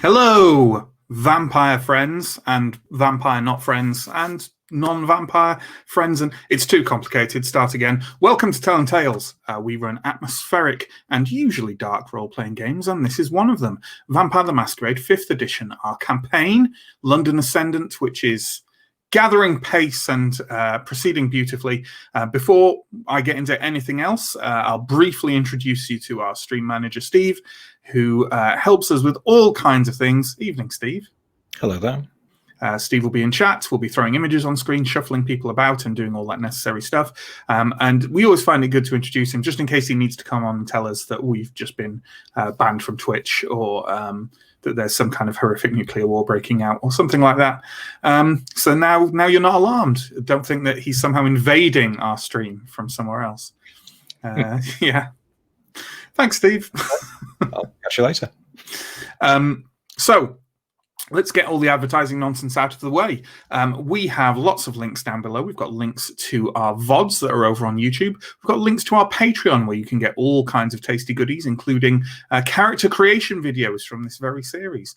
Hello, vampire friends and vampire not friends and non-vampire friends, and it's too complicated. Start again. Welcome to Telling Tales. We run atmospheric and usually dark role-playing games, and this is one of them. Vampire the Masquerade 5th edition, our campaign, London Ascendant, which is gathering pace and proceeding beautifully. Before I get into anything else, I'll briefly introduce you to our stream manager, Steve, who helps us with all kinds of things. Evening, Steve. Hello there. Steve will be in chat. We'll be throwing images on screen, shuffling people about, and doing all that necessary stuff. And we always find it good to introduce him, just in case he needs to come on and tell us that we've just been banned from Twitch, or that there's some kind of horrific nuclear war breaking out, or something like that. So now you're not alarmed. Don't think that he's somehow invading our stream from somewhere else. Yeah. Thanks, Steve. I'll catch you later. So let's get all the advertising nonsense out of the way. We have lots of links down below. We've got links to our VODs that are over on YouTube. We've got links to our Patreon, where you can get all kinds of tasty goodies, including character creation videos from this very series.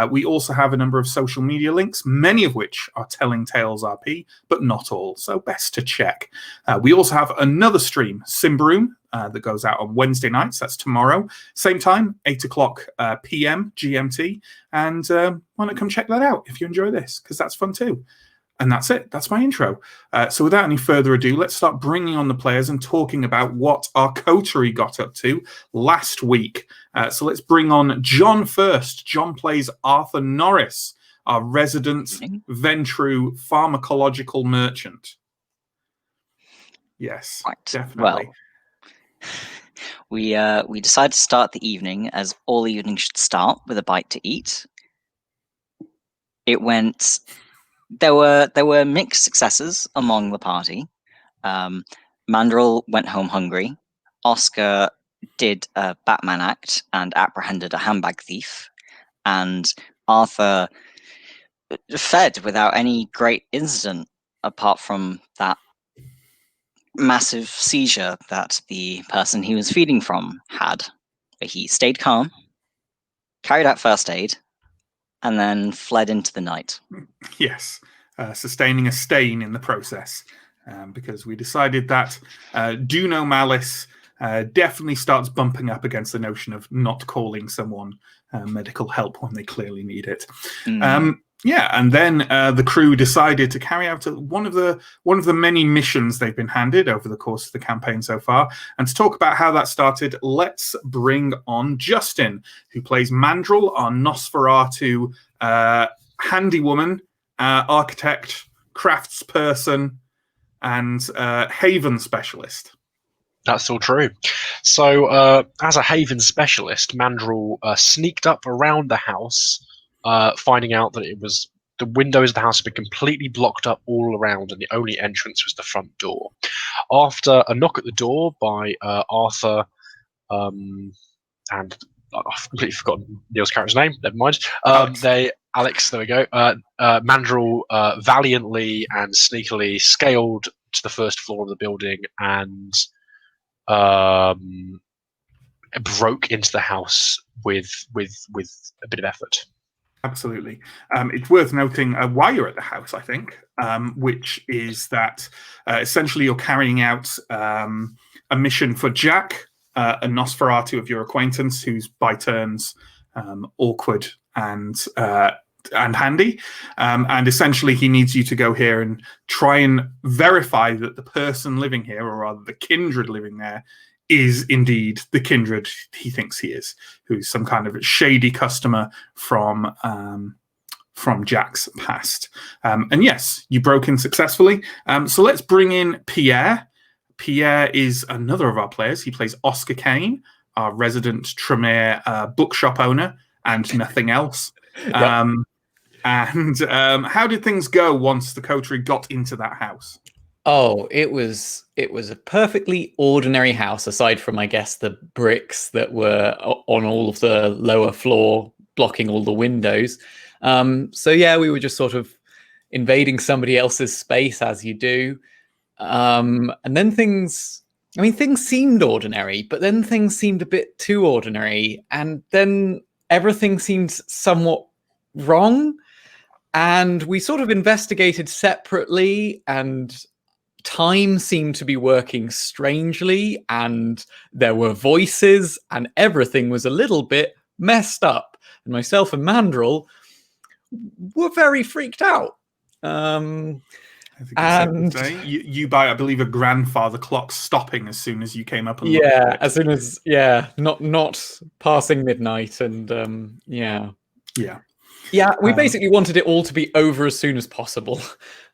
We also have a number of social media links, many of which are Telling Tales RP, but not all, so best to check. We also have another stream, Simbroom, that goes out on Wednesday nights. That's tomorrow. Same time, 8 o'clock p.m. GMT. And why not come check that out if you enjoy this, because that's fun too. And that's it. That's my intro. So without any further ado, let's start bringing on the players and talking about what our coterie got up to last week. So let's bring on John first. John plays Arthur Norris, our resident Ventrue pharmacological merchant. Yes, right. Definitely. Well, we decided to start the evening as all evening should start with a bite to eat. It went. There were mixed successes among the party. Mandrill went home hungry. Oscar did a Batman act and apprehended a handbag thief, and Arthur fed without any great incident apart from that massive seizure that the person he was feeding from had. But he stayed calm, carried out first aid, and then fled into the night. Yes, sustaining a stain in the process, because we decided that do no malice definitely starts bumping up against the notion of not calling someone medical help when they clearly need it. Yeah, and then the crew decided to carry out one of the many missions they've been handed over the course of the campaign so far. And to talk about how that started, let's bring on Justin, who plays Mandrill, our Nosferatu handywoman, architect, craftsperson, and haven specialist. That's all true. So, as a haven specialist, Mandrill sneaked up around the house, finding out that the windows of the house had been completely blocked up all around, and the only entrance was the front door. After a knock at the door by Arthur, and I've completely forgotten Neill's character's name. Never mind. Alex. There we go. Mandrill valiantly and sneakily scaled to the first floor of the building and broke into the house with a bit of effort. Absolutely. It's worth noting why you're at the house, I think, which is that essentially you're carrying out a mission for Jack, a Nosferatu of your acquaintance, who's by turns awkward and handy. And essentially he needs you to go here and try and verify that the person living here, or rather the kindred living there, is indeed the kindred he thinks he is, who's some kind of shady customer from Jack's past. And yes, you broke in successfully. So let's bring in Pierre. Pierre is another of our players. He plays Oscar Kane, our resident Tremere bookshop owner, and nothing else. Yep. And how did things go once the coterie got into that house? Oh, it was a perfectly ordinary house, aside from, I guess, the bricks that were on all of the lower floor, blocking all the windows. So yeah, we were just sort of invading somebody else's space, as you do. And then things seemed ordinary, but then things seemed a bit too ordinary. And then everything seemed somewhat wrong. And we sort of investigated separately, and time seemed to be working strangely, and there were voices, and everything was a little bit messed up. And myself and Mandrel were very freaked out. I think it's safe to say. You buy, I believe, a grandfather clock stopping as soon as you came up and looked at it. As soon as not passing midnight, and yeah. We basically wanted it all to be over as soon as possible,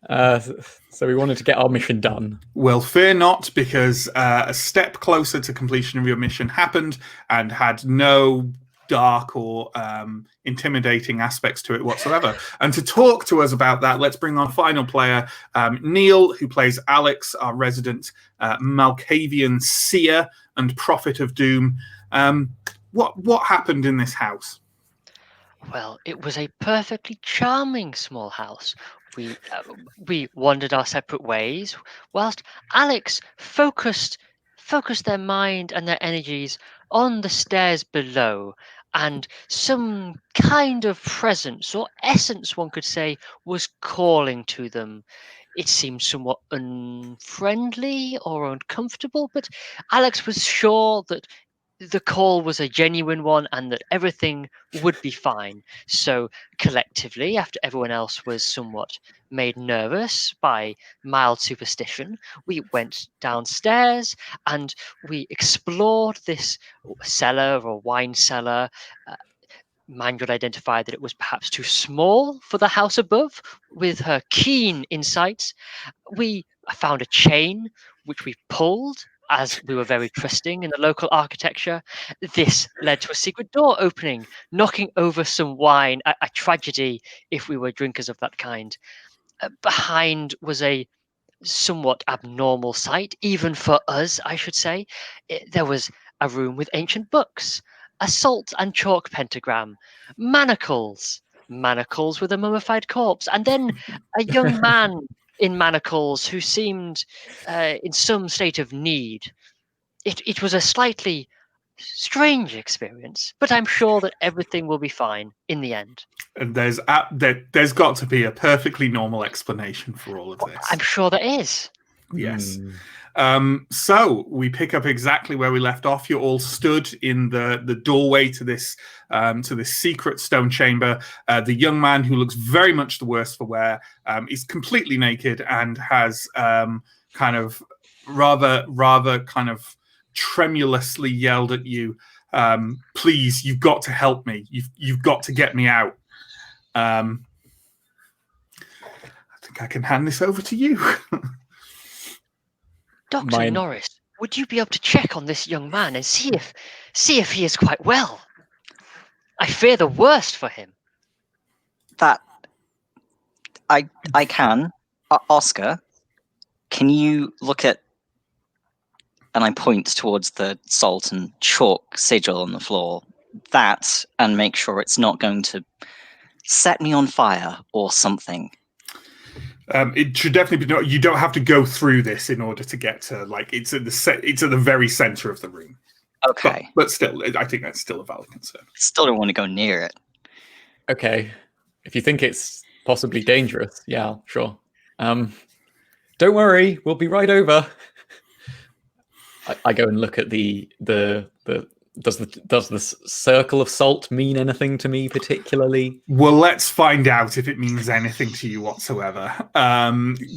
so we wanted to get our mission done. Well, fear not, because a step closer to completion of your mission happened and had no dark or intimidating aspects to it whatsoever. And to talk to us about that, let's bring our final player, Neill, who plays Alex, our resident Malkavian seer and prophet of doom. What happened in this house? Well, it was a perfectly charming small house. We wandered our separate ways, whilst Alex focused their mind and their energies on the stairs below, and some kind of presence or essence, one could say, was calling to them. It seemed somewhat unfriendly or uncomfortable, but Alex was sure that the call was a genuine one and that everything would be fine. So collectively, after everyone else was somewhat made nervous by mild superstition, we went downstairs and we explored this cellar or wine cellar. Mangold identified that it was perhaps too small for the house above. With her keen insights, we found a chain which we pulled, as we were very trusting in the local architecture. This led to a secret door opening, knocking over some wine, a tragedy if we were drinkers of that kind. Behind was a somewhat abnormal sight, even for us, I should say. There was a room with ancient books, a salt and chalk pentagram, manacles with a mummified corpse, and then a young man in manacles who seemed in some state of need. It was a slightly strange experience, but I'm sure that everything will be fine in the end. And there's got to be a perfectly normal explanation for all of this. I'm sure there is. Yes. So we pick up exactly where we left off. You're all stood in the doorway to this secret stone chamber. The young man, who looks very much the worse for wear, is completely naked and has kind of rather kind of tremulously yelled at you, "Please, you've got to help me. You've got to get me out." I think I can hand this over to you. Dr. Norris, would you be able to check on this young man and see if he is quite well? I fear the worst for him. That I can. Oscar, can you look at, and I point towards the salt and chalk sigil on the floor, that, and make sure it's not going to set me on fire or something. It should definitely be. You don't have to go through this in order to get to, like, it's at the very center of the room. Okay, but still, I think that's still a valid concern. Still don't want to go near it. Okay, if you think it's possibly dangerous, yeah, sure. Don't worry, we'll be right over. I go and look at the does the circle of salt mean anything to me particularly? Well, let's find out if it means anything to you whatsoever.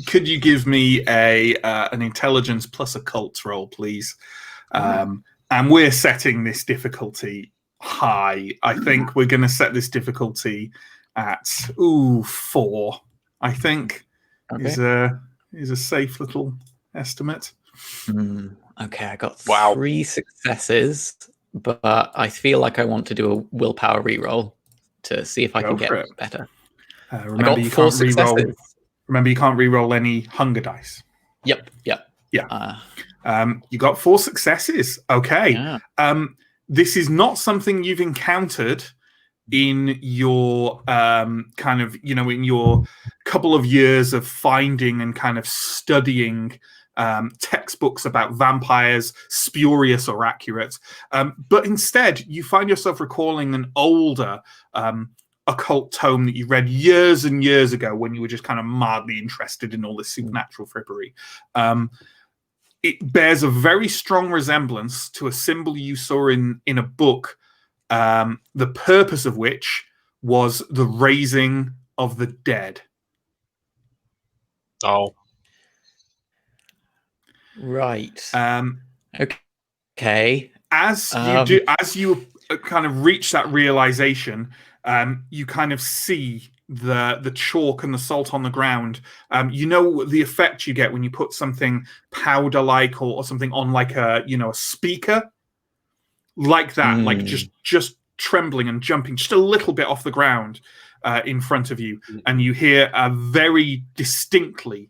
Could you give me an intelligence plus occult roll, please? And we're setting this difficulty high. I think we're going to set this difficulty at 4. I think is a safe little estimate. Okay, I got 3 successes, but I feel like I want to do a willpower reroll to see if I can get better. Remember, you can't reroll. Remember, you can't reroll any hunger dice. Yep. Yeah. You got 4 successes. Okay. Yeah. This is not something you've encountered in your kind of, in your couple of years of finding and kind of studying textbooks about vampires, spurious or accurate. But instead, you find yourself recalling an older occult tome that you read years and years ago when you were just kind of mildly interested in all this supernatural frippery. It bears a very strong resemblance to a symbol you saw in a book, the purpose of which was the raising of the dead. Oh. Right. Okay. Okay. As you kind of reach that realization, you kind of see the chalk and the salt on the ground. You know the effect you get when you put something powder-like or something on like a speaker, like that, like just trembling and jumping just a little bit off the ground in front of you, and you hear very distinctly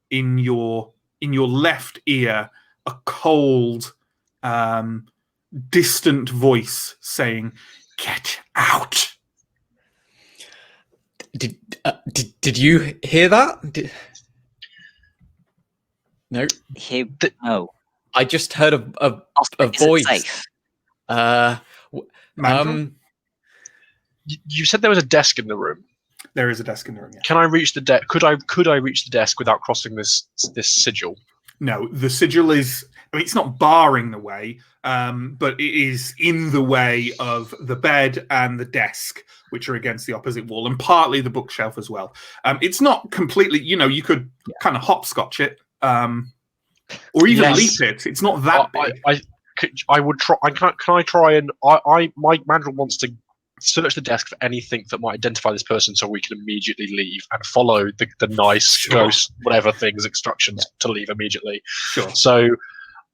in your left ear a cold, distant voice saying, "Get out." Did you hear that? No. No. I just heard a Oscar, is voice. it safe? You said there was a desk in the room. There is a desk in the room. Yeah. Can I reach the desk? Could I reach the desk without crossing this sigil? No, the sigil is. I mean, it's not barring the way, but it is in the way of the bed and the desk, which are against the opposite wall, and partly the bookshelf as well. It's not completely. You could kind of hopscotch it, or even leap it. It's not that big. I would try. Can I try and my mandrel wants to search the desk for anything that might identify this person, so we can immediately leave and follow the nice ghost whatever things instructions to leave immediately. Sure. So,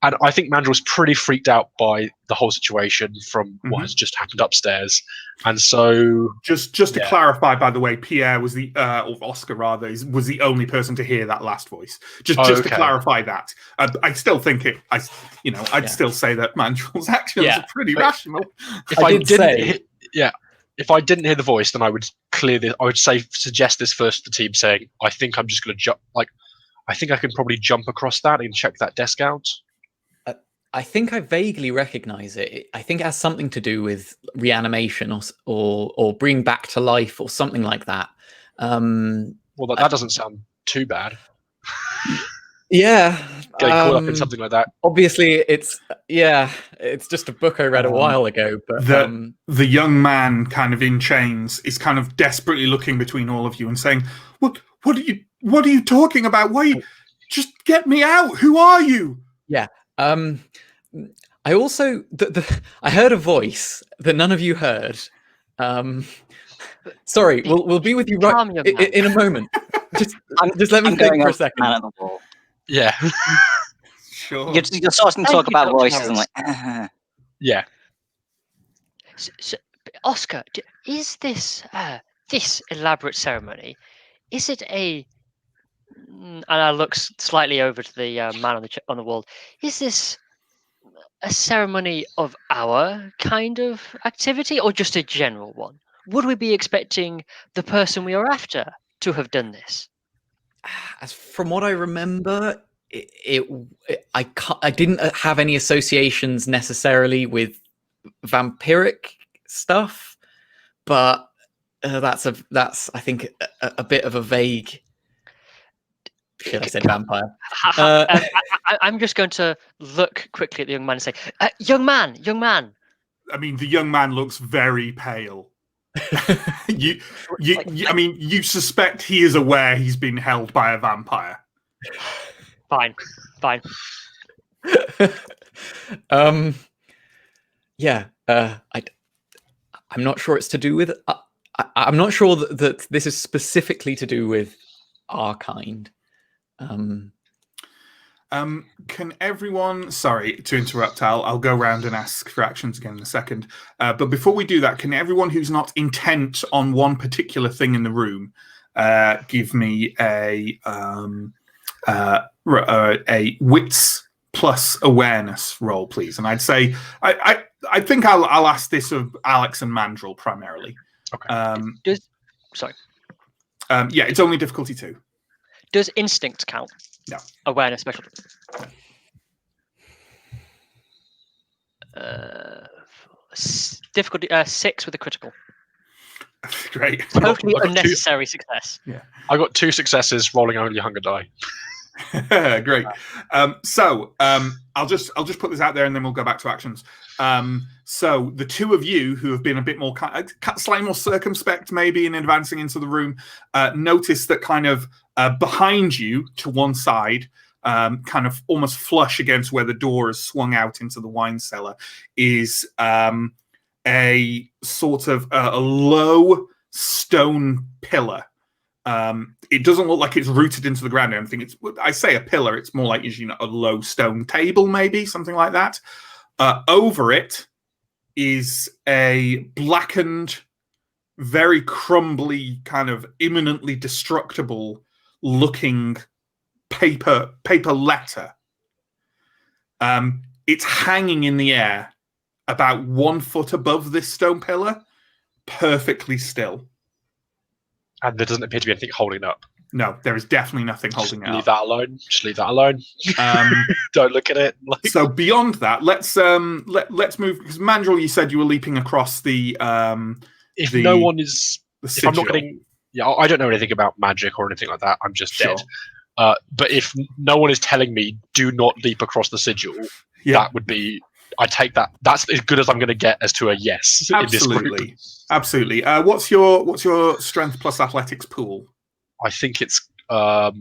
and I think Mandrel's pretty freaked out by the whole situation from what has just happened upstairs, and so just to clarify, by the way, Pierre was or Oscar rather, was the only person to hear that last voice. Just to clarify that, I still think I'd still say that Mandrel's actions are pretty rational. If I didn't hear the voice, then I would suggest this first to the team, saying, I think I'm just going to jump. I think I can probably jump across that and check that desk out. I think I vaguely recognize it. I think it has something to do with reanimation or bring back to life or something like that. Well, that doesn't sound too bad. Yeah. Getting caught up in something like that. Obviously, it's just a book I read a while ago. But the young man, kind of in chains, is kind of desperately looking between all of you and saying, "What are you talking about? Why? Just get me out! Who are you?" Yeah. I also I heard a voice that none of you heard. Sorry, we'll be with you right in a moment. Just let me think for a second. Yeah. Sure. You're starting to talk about voices and like. Yeah. So, Oscar, is this elaborate ceremony? Is it a? And I look slightly over to the man on the wall. Is this a ceremony of our kind of activity, or just a general one? Would we be expecting the person we are after to have done this? As from what I remember, I didn't have any associations necessarily with vampiric stuff, but that's I think a bit of a vague. Should I say vampire? I'm just going to look quickly at the young man and say, young man. I mean, the young man looks very pale. I mean, you suspect he is aware he's been held by a vampire. Fine. I'm not sure it's to do with. I'm not sure that this is specifically to do with our kind. Can everyone? Sorry to interrupt. I'll go around and ask for actions again in a second. But before we do that, can everyone who's not intent on one particular thing in the room give me a wits plus awareness roll, please? And I'd say I think I'll ask this of Alex and Mandrel primarily. Okay. Sorry. Yeah, it's only difficulty 2. Does instinct count? No. Awareness special. Difficulty 6 with a critical. Great. Totally I've got unnecessary success. I got 2 successes, rolling only hunger die. Great. So I'll just put this out there, and then we'll go back to actions. So the two of you who have been a bit more slightly more circumspect, maybe in advancing into the room, notice that kind of behind you to one side, kind of almost flush against where the door is swung out into the wine cellar, is a sort of a low stone pillar. It doesn't look like it's rooted into the ground or anything. I say a pillar, it's more like a low stone table, maybe something like that. Over it is a blackened, very crumbly, kind of imminently destructible looking paper letter. It's hanging in the air about 1 foot above this stone pillar, perfectly still. And there doesn't appear to be anything holding it up. No, there is definitely nothing holding it Leave up. that alone. Just leave that alone. Don't look at it. So beyond that, let's move, because Mandrill, you said you were leaping across the if the- no one is, the if I'm not sigil. getting, I don't know anything about magic or anything like that. I'm just Sure. dead. But if no one is telling me do not leap across the sigil, that would be. I take that. That's as good as I'm going to get as to a yes. In this group. Absolutely. What's your strength plus athletics pool? I think it's either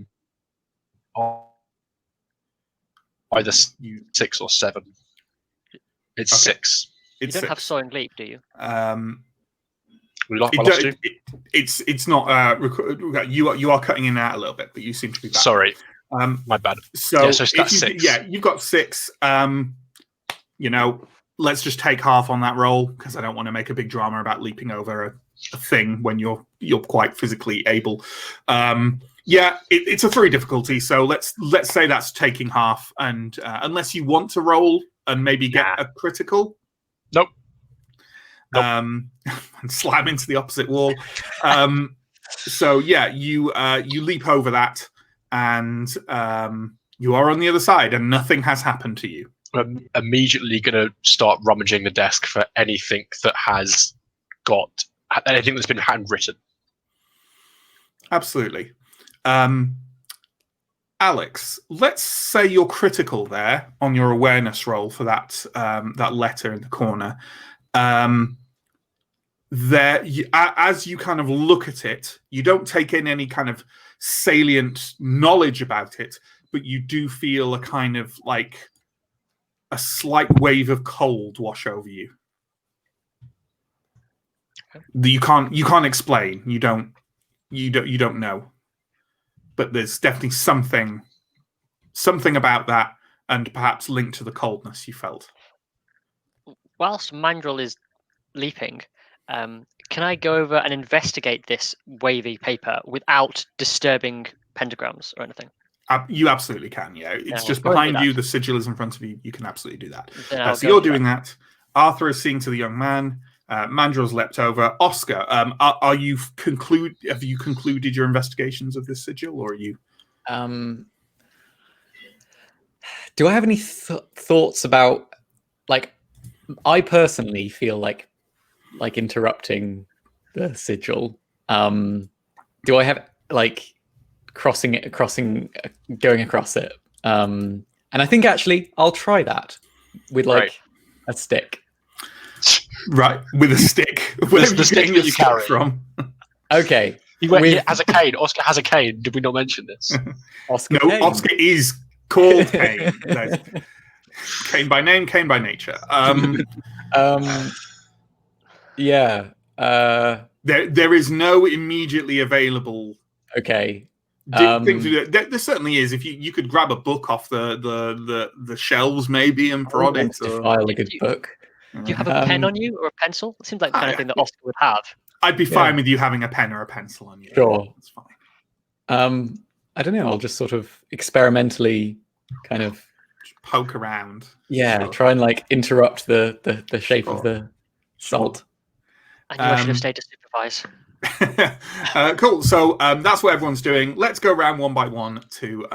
6 or 7. It's Okay. 6. You It's don't have 6. soaring leap, do you? Would you like my last 2? It's not. You are cutting in and out a little bit, but you seem to be back. Sorry, my bad. So that's 6. Yeah, you've got 6. Let's just take half on that roll, because I don't want to make a big drama about leaping over a thing when you're quite physically able. It's a 3 difficulty, so let's say that's taking half, and unless you want to roll and maybe get a critical. Nope. And slam into the opposite wall. You leap over that, and you are on the other side, and nothing has happened to you. I'm immediately going to start rummaging the desk for anything that has got anything that's been handwritten. Absolutely. Alex, let's say you're critical there on your awareness roll for that letter in the corner. As you kind of look at it, you don't take in any kind of salient knowledge about it, but you do feel a kind of like a slight wave of cold wash over you. You can't explain. You don't know. But there's definitely something about that, and perhaps linked to the coldness you felt. Whilst Mandrill is leaping, can I go over and investigate this wavy paper without disturbing pentagrams or anything? You absolutely can, yeah. It's just I'll go and behind do you. that. The sigil is in front of you. You can absolutely do that. Then I'll So go you're and do doing that. Arthur is seeing to the young man. Mandrill's leapt over. Oscar, have you concluded your investigations of this sigil, or are you? Do I have any thoughts about, like, I personally feel like interrupting the sigil. Do I have like going across it? And I think actually I'll try that with like a stick. Right, with a stick. With the stick that you carry from. Okay. He has a cane. Oscar has a cane. Did we not mention this? Oscar No, Kane. Oscar is called Kane. Kane by name, Kane by nature. Yeah. There is no immediately available. Okay. Things to do. There certainly is. If you could grab a book off the shelves, maybe, and prod it. To file a good book. Do you have a pen on you or a pencil? It seems like the kind of thing that Oscar would have. I'd be fine with you having a pen or a pencil on you. Sure. That's fine. I don't know. I'll just sort of experimentally kind of Just poke around. Sure. Try and like interrupt the shape of the salt. I knew I should have stayed to supervise. Cool. So that's what everyone's doing. Let's go around one by one to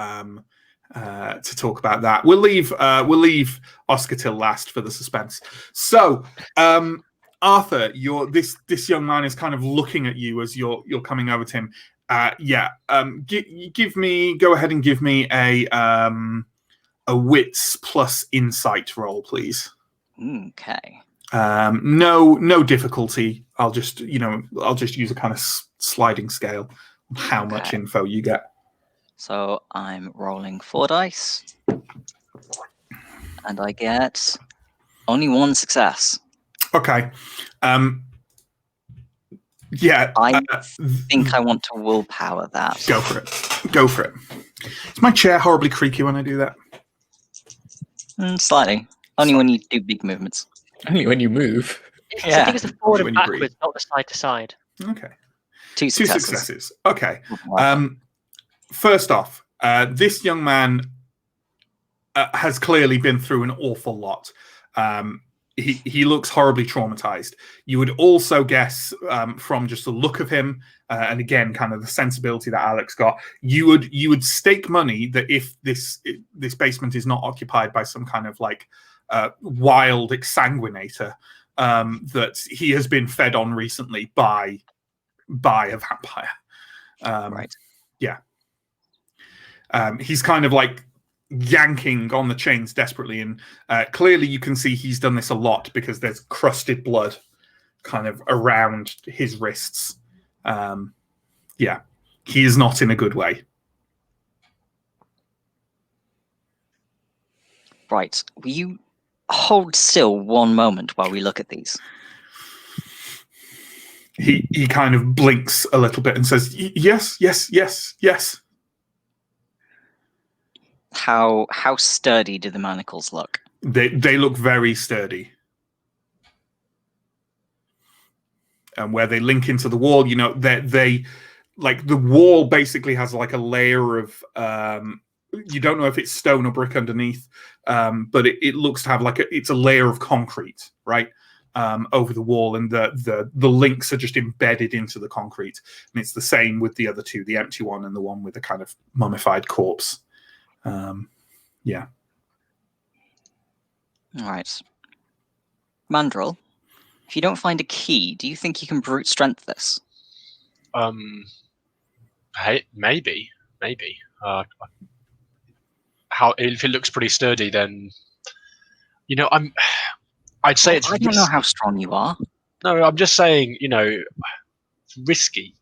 to talk about that. We'll leave Oscar till last for the suspense. So, Arthur, this young man is kind of looking at you as you're coming over to him. Go ahead and give me a wits plus insight roll, please. Okay. No difficulty. I'll just use a kind of sliding scale on how much info you get. So I'm rolling 4 dice, and I get only 1 success. Okay. I think I want to willpower that. Go for it. Go for it. Is my chair horribly creaky when I do that? Slightly. Only when you do big movements. Only when you move. Yeah. I think it's the forward When and you backwards, breathe. not the side to side. Okay. 2 2 successes. successes. Okay. First off, this young man has clearly been through an awful lot. He looks horribly traumatized. You would also guess from just the look of him, and again, kind of the sensibility that Alex got, you would stake money that if this basement is not occupied by some kind of like wild exsanguinator, that he has been fed on recently by a vampire. Right. Yeah. He's kind of like yanking on the chains desperately, and clearly you can see he's done this a lot because there's crusted blood kind of around his wrists. Yeah, he is not in a good way. Right. Will you hold still one moment while we look at these? He kind of blinks a little bit and says, yes. How sturdy do the manacles look? They look very sturdy. And where they link into the wall, they like the wall basically has like a layer of you don't know if it's stone or brick underneath, but it looks to have it's a layer of concrete, right? Over the wall, and the links are just embedded into the concrete. And it's the same with the other two, the empty one and the one with the kind of mummified corpse. Yeah. All right. Mandrill, if you don't find a key, do you think you can brute strength this? Hey, maybe. How if it looks pretty sturdy, then I'd say it's. I don't know how strong you are. No, I'm just saying, risky.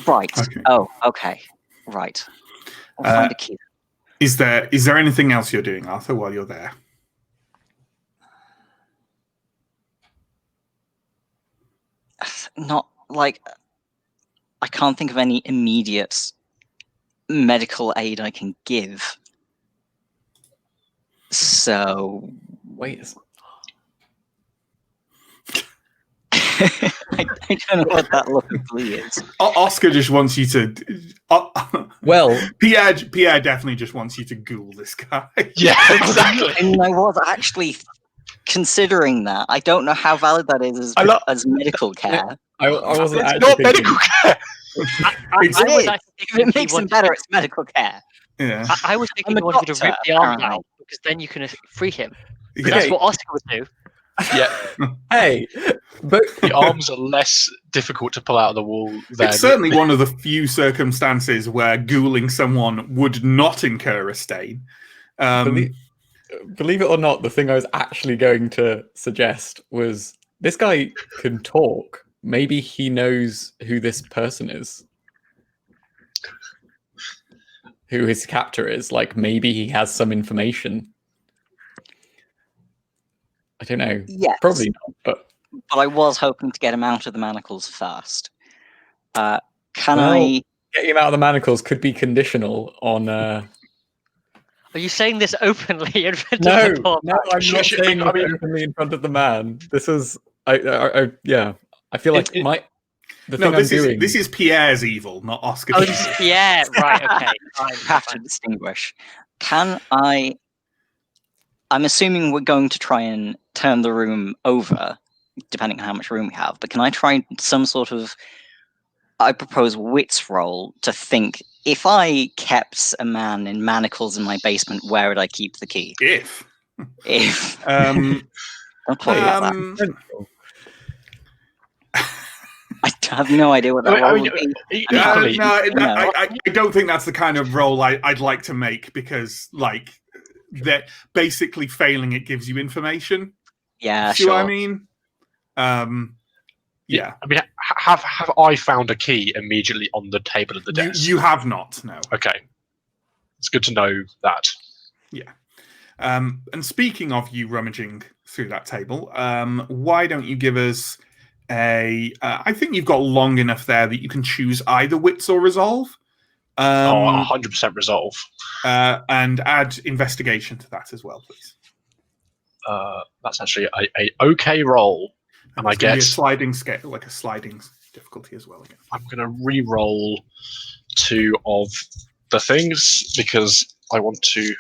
Right. Okay. Oh, okay. Right. I'll find a key. Is there anything else you're doing, Arthur, while you're there? Not like I can't think of any immediate medical aid I can give. So Wait. I don't know what that look of glee is. Oscar just wants you to. Well, Pierre definitely just wants you to ghoul this guy. Yeah, exactly. And I was actually considering that. I don't know how valid that is as medical care. I wasn't It's actually not thinking, medical care. If it makes it better, it's medical care. Yeah. I was thinking I'm a you wanted me to doctor, rip the arm apparently. out because then you can free him. Yeah. That's what Oscar would do. Yeah, Hey, but the arms are less difficult to pull out of the wall than. It's certainly one of the few circumstances where ghouling someone would not incur a stain. believe it or not, the thing I was actually going to suggest was this guy can talk. Maybe he knows who this person is, who his captor is. Like, maybe he has some information. I don't know. Yes. Probably not, but But I was hoping to get him out of the manacles first. Can Well, I? getting him out of the manacles could be conditional on. Are you saying this openly in front No, of the poor no, man? I'm not saying I mean- it openly in front of the man. This is, yeah. I feel like the thing I'm doing. This is Pierre's evil, not Oscar. Oh, this is Pierre. Right, okay. I have to distinguish. Can I? I'm assuming we're going to try and turn the room over, depending on how much room we have. But can I try some sort of I propose wits roll to think, if I kept a man in manacles in my basement, where would I keep the key? If. If Um, don't talk about that. I have no idea what that roll would be. equally, I don't think that's the kind of role I'd like to make, because like that basically failing it gives you information. Yeah, See sure. what I mean? Yeah. I mean, have I found a key immediately on the table of the desk? You have not, no. Okay, it's good to know that. Yeah. And speaking of you rummaging through that table, why don't you give us I think you've got long enough there that you can choose either wits or resolve. 100% resolve. And add investigation to that as well, please. That's actually a okay roll. And I get a sliding scale, like a sliding difficulty as well. Again. I'm going to re-roll 2 of the things because I want to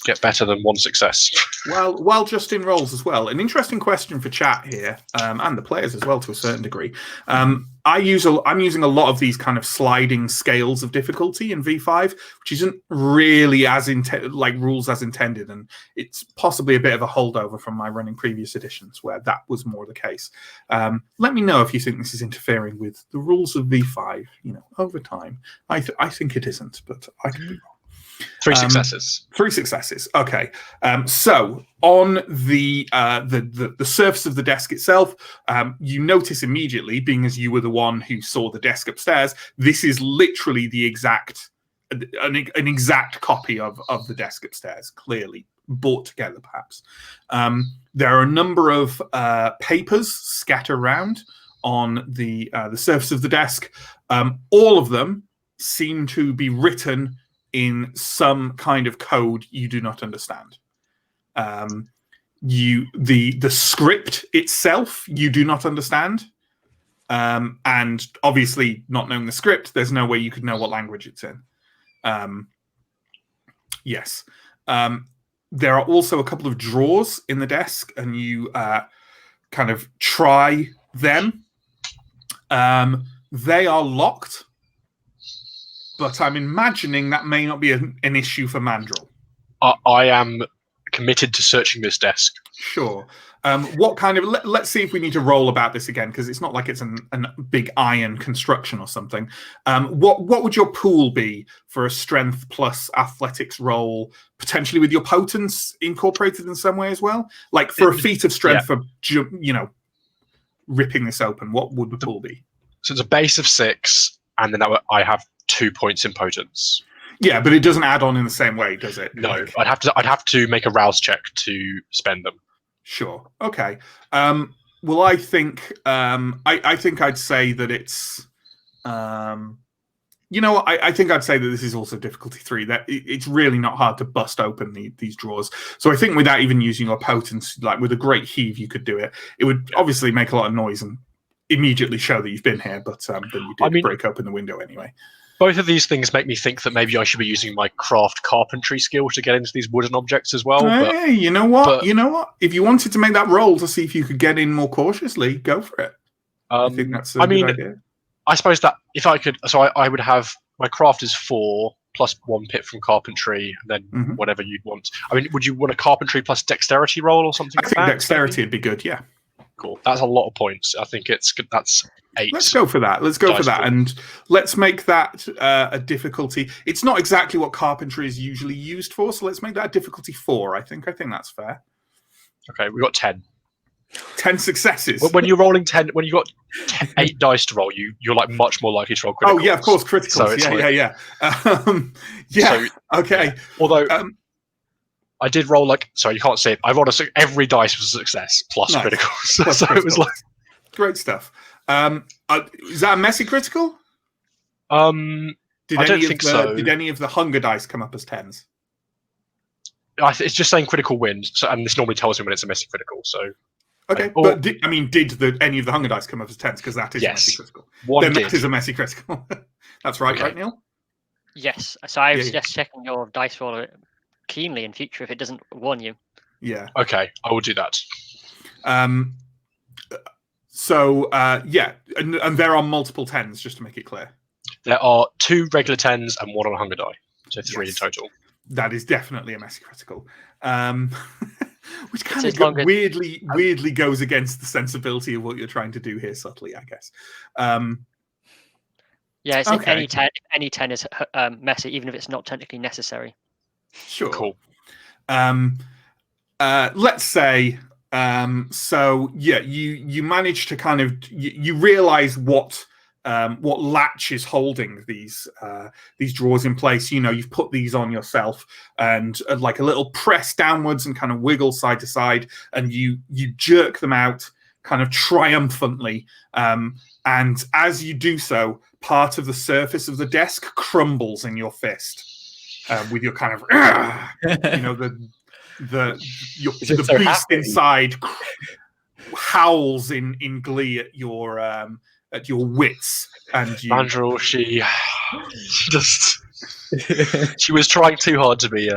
get better than 1 success. Well, while Justin rolls as well, an interesting question for chat here, and the players as well to a certain degree. I'm using a lot of these kind of sliding scales of difficulty in V5, which isn't really as rules as intended, and it's possibly a bit of a holdover from my running previous editions where that was more the case. Let me know if you think this is interfering with the rules of V5. Over time, I think it isn't, but I could be wrong. 3 successes. 3 successes. Okay. So on the surface of the desk itself, you notice immediately, being as you were the one who saw the desk upstairs, this is literally an exact copy of the desk upstairs, clearly brought together, perhaps. There are a number of papers scattered around on the surface of the desk. All of them seem to be written in some kind of code you do not understand. The script itself you do not understand, and obviously not knowing the script, there's no way you could know what language it's in. Yes. There are also a couple of drawers in the desk, and you kind of try them. They are locked, but I'm imagining that may not be an issue for Mandrill. I am committed to searching this desk. Sure. What kind of... Let's see if we need to roll about this again, because it's not like it's a big iron construction or something. What would your pool be for a strength plus athletics roll, potentially with your potence incorporated in some way as well? Like for a feat of strength for, ripping this open, what would the pool be? So it's a base of 6, and then I have 2 points in potence. Yeah, but it doesn't add on in the same way, does it? No, I'd have to make a rouse check to spend them. Sure. Okay. Well, I think I think I'd say that it's I think I'd say that this is also difficulty 3. That it's really not hard to bust open these drawers. So I think without even using your potence, like with a great heave, you could do it. It would obviously make a lot of noise and immediately show that you've been here, but then you did break open the window anyway. Both of these things make me think that maybe I should be using my craft carpentry skill to get into these wooden objects as well. Hey, you know what? If you wanted to make that roll to see if you could get in more cautiously, go for it. I think that's a good idea. I suppose that if I could, so I would have, my craft is 4 plus 1 pit from carpentry, and then whatever you'd want. I mean, would you want a carpentry plus dexterity roll or something? I think dexterity would be good. Yeah. Cool. That's a lot of points. I think that's 8. Let's go for that. And let's make that a difficulty. It's not exactly what carpentry is usually used for, so let's make that a difficulty 4. I think that's fair. Okay, we got 10. 10 successes. When you're rolling 10, when you got 8 dice to roll, you're like much more likely to roll criticals. Oh yeah, of course, criticals. So okay. Although I did roll sorry, you can't see it. I rolled every dice was a success plus criticals. Plus so criticals. It was like great stuff. Is that a messy critical? I don't think so. Did any of the hunger dice come up as 10s? It's just saying critical win, and this normally tells me when it's a messy critical. So okay, but did any of the hunger dice come up as 10s? Because that is a messy critical. That is a messy critical. That's right, right, Neil? Yes. So I was just checking your dice roll keenly in future if it doesn't warn you. Yeah. Okay, I will do that. So yeah, and there are multiple 10s, just to make it clear. There are 2 regular 10s and 1 on a hunger die, so 3 in Yes. total. That is definitely a messy critical, which kind as of long as- weirdly goes against the sensibility of what you're trying to do here subtly, I guess. Yeah, it's Okay. any 10 is messy, even if it's not technically necessary. Sure. Cool. Let's say so yeah, you manage to kind of you realize what latch is holding these drawers in place. You know, you've put these on yourself, and like a little press downwards and kind of wiggle side to side, and you jerk them out kind of triumphantly. And as you do so, part of the surface of the desk crumbles in your fist with your kind of you know the so beast happy. inside howls in glee at your wits, and you Mandrill, she was trying too hard to be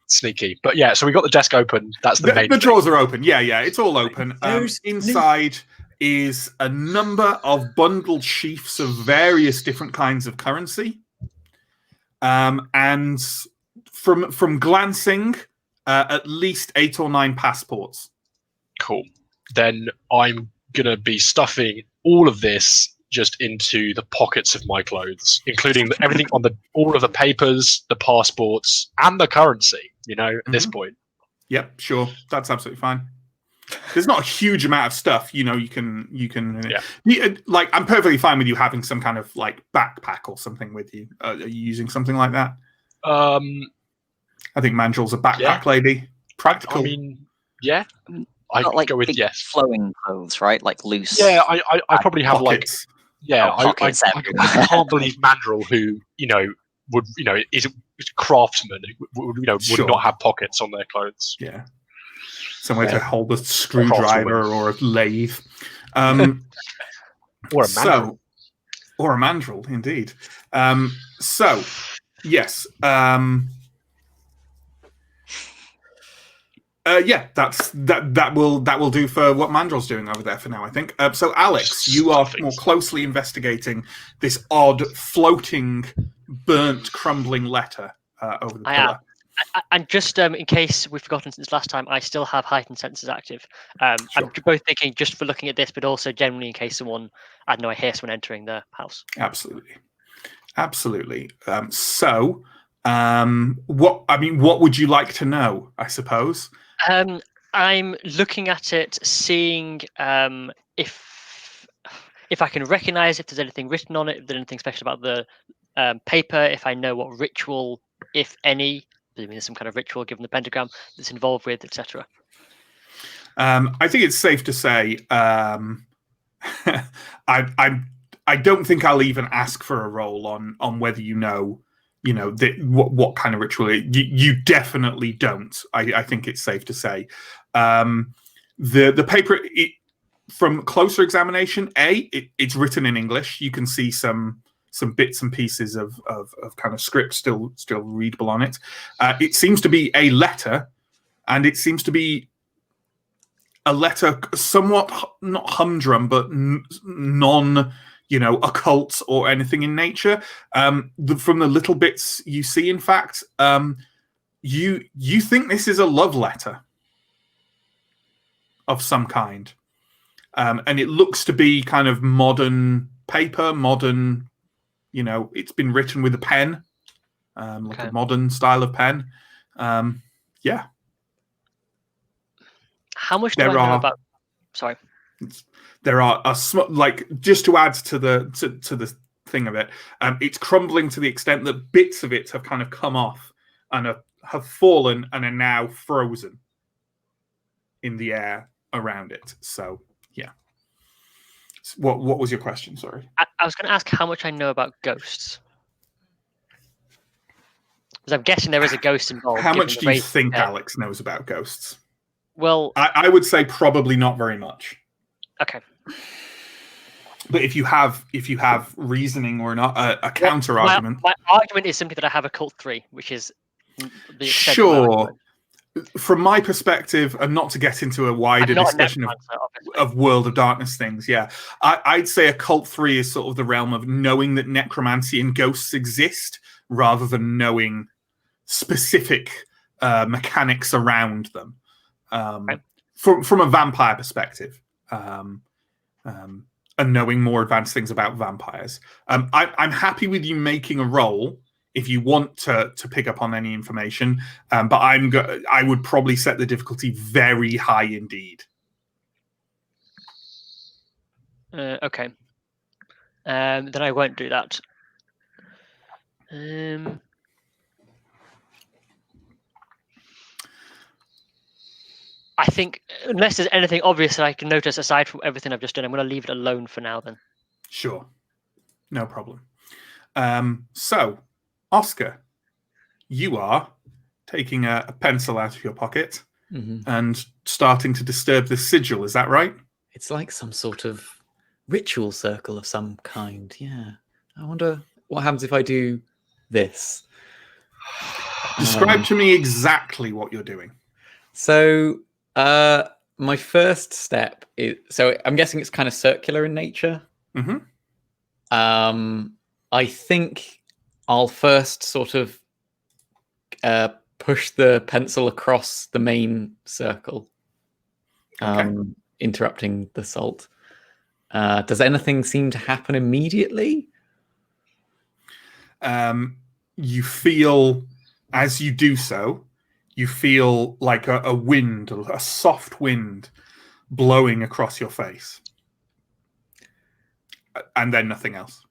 sneaky. But yeah, so we got the desk open. That's the main the thing. drawers are open. Yeah, it's all open. So Inside is a number of bundled sheafs of various different kinds of currency, and from glancing, at least 8 or 9 passports. Cool. Then I'm gonna be stuffing all of this just into the pockets of my clothes, including everything on all of the papers, the passports, and the currency. You know, at this point. Yep, sure, that's absolutely fine. There's not a huge amount of stuff, you know. You can like, I'm perfectly fine with you having some kind of like backpack or something with you. Are you using something like that? I think Mandrill's a backpack lady. Practical. I mean, yeah. I Not like go with big yes. flowing clothes, right? Like loose. Yeah, I probably have pockets. Pockets I can't believe Mandrill, who is a craftsman, would not have pockets on their clothes. Yeah, somewhere to hold a screwdriver or a lathe, or a mandrill. Or a mandrill, indeed. So yes. Yeah, that will do for what Mandrill's doing over there for now, I think. So, Alex, you are more closely investigating this odd, floating, burnt, crumbling letter over the pillar. And just in case we've forgotten since last time, I still have heightened senses active. Sure. I'm both thinking just for looking at this, but also generally in case someone, I don't know, I hear someone entering the house. Absolutely. So, what would you like to know, I suppose? I'm looking at it, seeing if I can recognize if there's anything written on it, if there's anything special about the paper, if I know what ritual, if any, there's some kind of ritual given the pentagram that's involved with, etc. I think it's safe to say I don't think I'll even ask for a roll on whether you know what kind of ritual you definitely don't. I think it's safe to say the paper, from closer examination, it's written in English. You can see some bits and pieces of kind of script still readable on it. It seems to be a letter, and it seems to be a letter somewhat not humdrum, but non occult or anything in nature. From the little bits you see, in fact, you think this is a love letter of some kind, and it looks to be kind of modern paper, modern. It's been written with a pen, like a modern style of pen. Yeah. How much do I know about? Sorry. There are just to add to the thing of it, it's crumbling to the extent that bits of it have kind of come off and have fallen and are now frozen in the air around it. So yeah. What was your question? Sorry. I was going to ask how much I know about ghosts, because I'm guessing there is a ghost involved. How much do you think Alex knows about ghosts? Well, I would say probably not very much. Okay. But if you have reasoning or not a counter argument, my argument is simply that I have a cult 3, which is the extent sure. of my argument. from my perspective, and not to get into a wider I'm not a discussion necromancer, obviously. of World of Darkness things, I'd say Occult 3 is sort of the realm of knowing that necromancy and ghosts exist rather than knowing specific mechanics around them. Right. From a vampire perspective, and knowing more advanced things about vampires. I'm happy with you making a roll if you want to pick up on any information, but I would probably set the difficulty very high indeed. Okay. Then I won't do that. I think, unless there's anything obvious that I can notice aside from everything I've just done, I'm going to leave it alone for now then. Sure. No problem. So, Oscar, you are taking a pencil out of your pocket and starting to disturb the sigil. Is that right? It's like some sort of ritual circle of some kind. Yeah. I wonder what happens if I do this. Describe to me exactly what you're doing. So, my first step is, so I'm guessing it's kind of circular in nature. Mm-hmm. I think I'll first sort of push the pencil across the main circle, interrupting the salt. Does anything seem to happen immediately? You feel, as you do so, you feel like a wind, a soft wind blowing across your face. And then nothing else.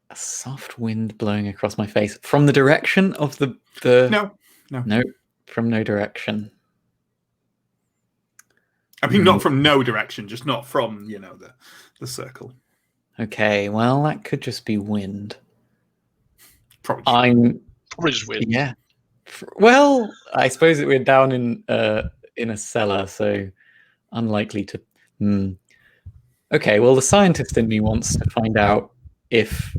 A soft wind blowing across my face from the direction of the No, from no direction. I mean, not from no direction, just not from the circle. Okay, well, that could just be wind. Probably just wind. Yeah. Well, I suppose that we're down in a cellar, so unlikely to. Okay, well, the scientist in me wants to find out if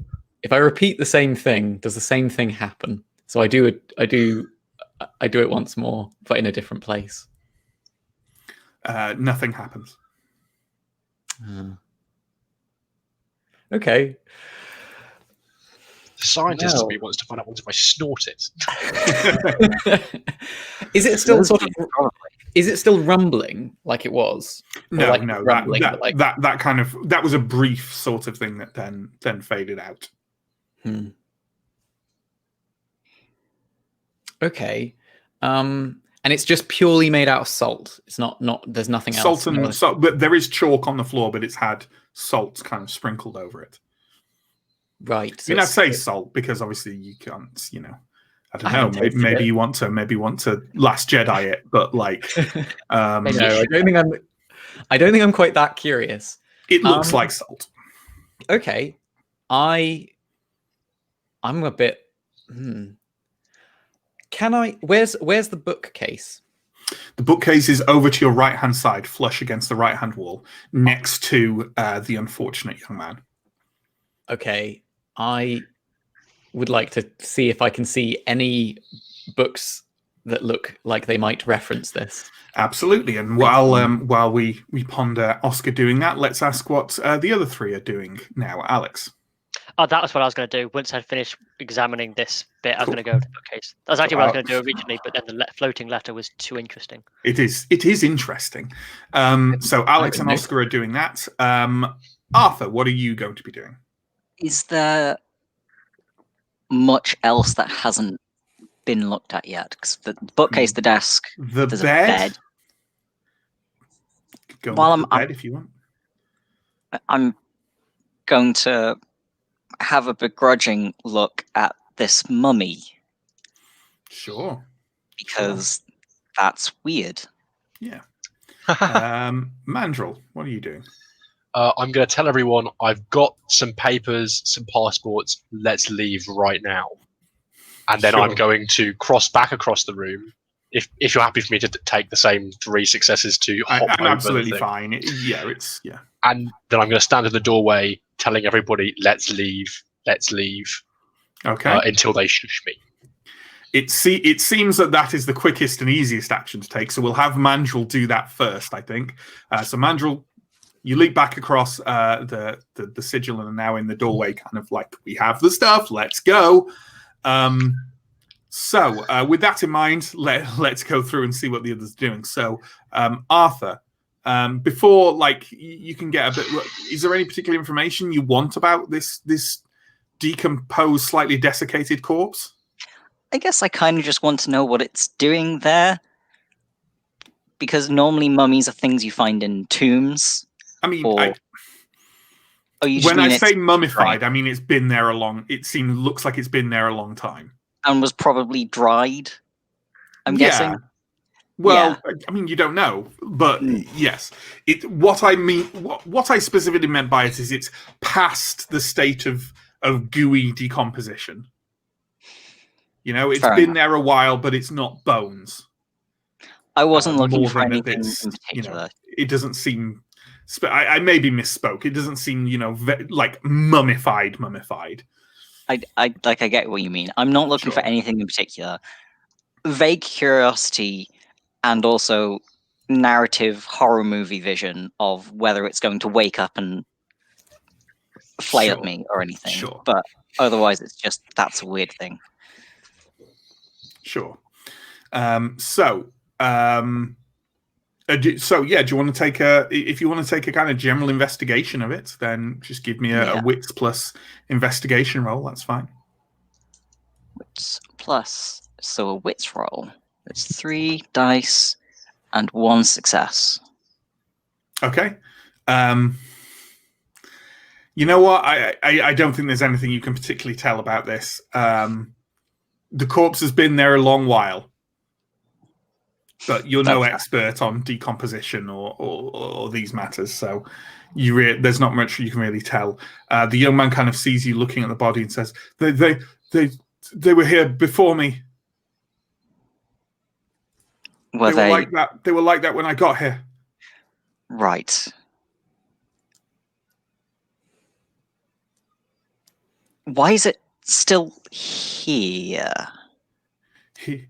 I repeat the same thing, does the same thing happen? So I do it once more, but in a different place. Nothing happens. Okay. The scientist in me wants to find out what if I snort it. Is it still sort of? Is it still rumbling like it was? No, like no. rumbling, That was a brief sort of thing that then faded out. Okay. And it's just purely made out of salt. It's not. There's nothing else. Salt, but there is chalk on the floor, but it's had salt kind of sprinkled over it. Right. So I'd say salt because obviously you can't. I don't know. Maybe you want to Last Jedi it, but like. No, I don't think I'm quite that curious. It looks like salt. Okay, I'm a bit. Can I? Where's the bookcase? The bookcase is over to your right-hand side, flush against the right-hand wall, next to the unfortunate young man. Okay, I would like to see if I can see any books that look like they might reference this. Absolutely. And while we ponder Oscar doing that, let's ask what the other three are doing now. Alex. Oh, that was what I was going to do. Once I'd finished examining this bit, I was going to go to the bookcase. That was actually what I was going to do originally, but then the floating letter was too interesting. It is interesting. So Alex and Oscar are doing that. Arthur, what are you going to be doing? Is there much else that hasn't been looked at yet? Because the bookcase, the desk, there's bed. A bed. Go on the bed if you want. I'm going to have a begrudging look at this mummy. Sure. Because that's weird. Yeah. Mandrill, what are you doing? I'm going to tell everyone I've got some papers, some passports. Let's leave right now. And then I'm going to cross back across the room. If you're happy for me to take the same 3 successes to hop I'm over absolutely the thing. fine. And then I'm going to stand in the doorway telling everybody, let's leave. Okay. Until they shush me. It seems that is the quickest and easiest action to take. So we'll have Mandrill do that first, I think. So Mandrill, you leap back across the sigil and are now in the doorway, kind of like, we have the stuff, let's go. So with that in mind, let's go through and see what the others are doing. So Arthur, before you can get a bit, is there any particular information you want about this decomposed, slightly desiccated corpse? I guess I kind of just want to know what it's doing there. Because normally mummies are things you find in tombs. I mean, when I say mummified, I mean it's been there looks like it's been there a long time. And was probably dried, I'm guessing. Well, yeah. I mean, you don't know, but yes. What I specifically meant by it is it's past the state of gooey decomposition. It's been there a while, but it's not bones. I wasn't looking for anything in particular. It doesn't seem... I maybe misspoke. It doesn't seem, like mummified. I get what you mean. I'm not looking for anything in particular. Vague curiosity and also narrative horror movie vision of whether it's going to wake up and flail at me or anything. Sure. But otherwise, it's just, that's a weird thing. Sure. So yeah, do you want to take if you want to take a kind of general investigation of it, then just give me a wits plus investigation roll. That's fine. Wits plus, so a wits roll. It's 3 dice and 1 success. Okay. You know what? I don't think there's anything you can particularly tell about this. The corpse has been there a long while. But you're no expert on decomposition or these matters, so there's not much you can really tell. The young man kind of sees you looking at the body and says, "They were here before me. They were like that. They were like that when I got here." Right. Why is it still here? He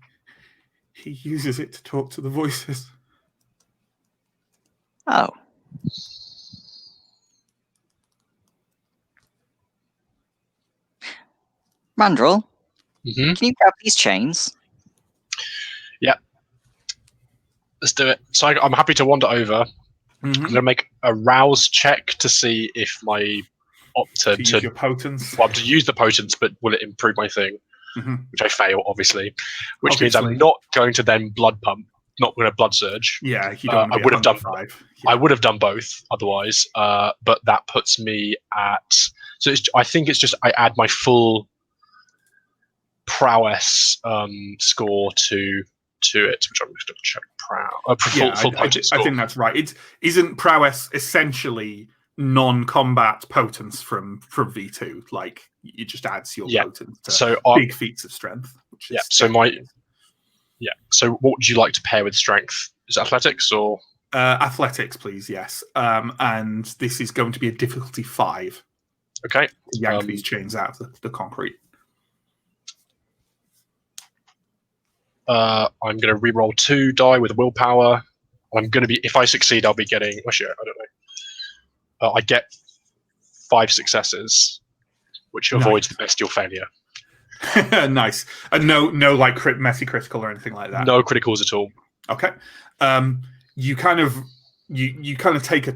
uses it to talk to the voices. Oh. Mandrill, can you grab these chains? Yeah. Let's do it. So I'm happy to wander over. I'm going to make a rouse check to see if my to use your potence. Well, to use the potence, but will it improve my thing? Which I fail, obviously. Which means I'm not going to then blood pump, not going to blood surge. Yeah, you don't. I would have done. Yeah. I would have done both otherwise. But that puts me at. So I think it's just I add my full prowess score to it, which I'm just going to check. Full potence score. I think that's right. Isn't prowess essentially non-combat potence from V2? Like it just adds your potence to big feats of strength. So what would you like to pair with strength? Is it athletics or athletics, please? Yes. And this is going to be a difficulty 5. Okay. Yank these chains out of the concrete. I'm going to re-roll 2 die with willpower. I'm going to be, if I succeed, I'll be getting. Actually, I don't know. I get 5 successes, which avoids the bestial failure. Nice. And no, like messy critical or anything like that. No criticals at all. Okay. You kind of take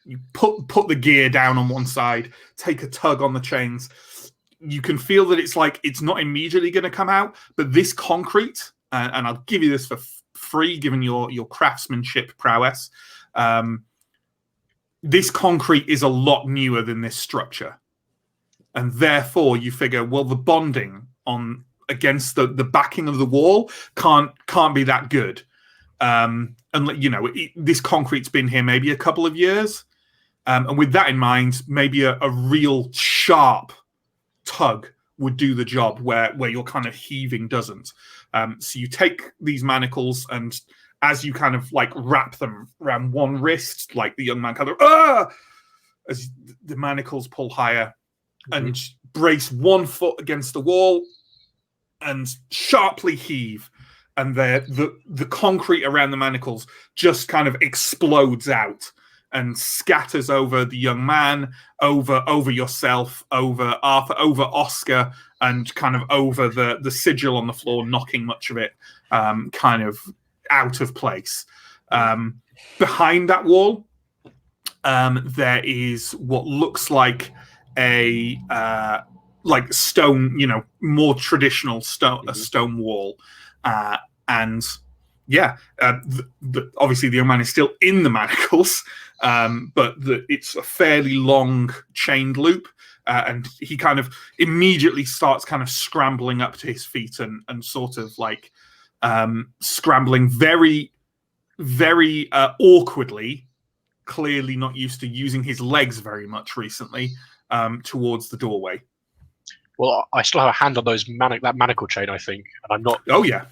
you put the gear down on one side, take a tug on the chains. You can feel that it's not immediately going to come out, but this concrete, and I'll give you this for free, given your craftsmanship prowess. This concrete is a lot newer than this structure. And therefore you figure, well, the bonding against the backing of the wall can't be that good. And this concrete's been here maybe a couple of years. And with that in mind, maybe a real sharp tug would do the job where your kind of heaving doesn't. So you take these manacles and as you kind of wrap them around one wrist, like the young man kind of, as the manacles pull higher and brace one foot against the wall, and sharply heave, and the concrete around the manacles just kind of explodes out and scatters over the young man, over yourself, over Arthur, over Oscar, and kind of over the sigil on the floor, knocking much of it kind of out of place. Behind that wall, there is what looks like a stone, more traditional stone, a stone wall, and obviously the young man is still in the manacles, but it's a fairly long chained loop, and he kind of immediately starts kind of scrambling up to his feet and sort of like scrambling very, very awkwardly, clearly not used to using his legs very much recently, towards the doorway. Well, I still have a hand on that manacle chain, I think, and I'm not. Oh yeah.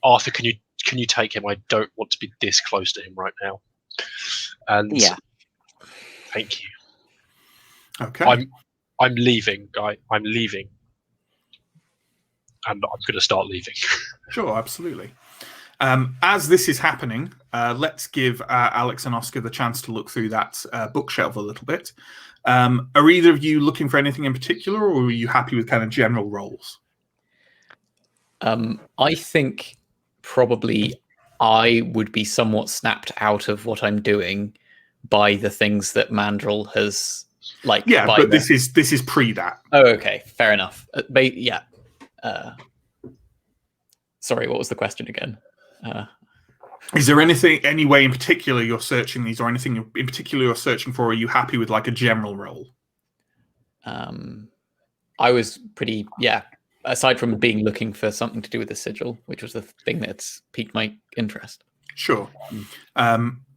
Arthur, can you take him? I don't want to be this close to him right now. And Yeah. Thank you. Okay. I'm leaving, guy. I'm leaving, and I'm going to start leaving. Sure, absolutely. As this is happening, let's give Alex and Oscar the chance to look through that bookshelf a little bit. Are either of you looking for anything in particular, or are you happy with kind of general roles? I think probably I would be somewhat snapped out of what I'm doing by the things that Mandrel has but this is pre that. Oh, okay, fair enough. Sorry, what was the question again? Is there any way in particular you're searching these, or anything in particular you're searching for? Or are you happy with like a general role? I was pretty, aside from looking for something to do with the sigil, which was the thing that's piqued my interest. Sure.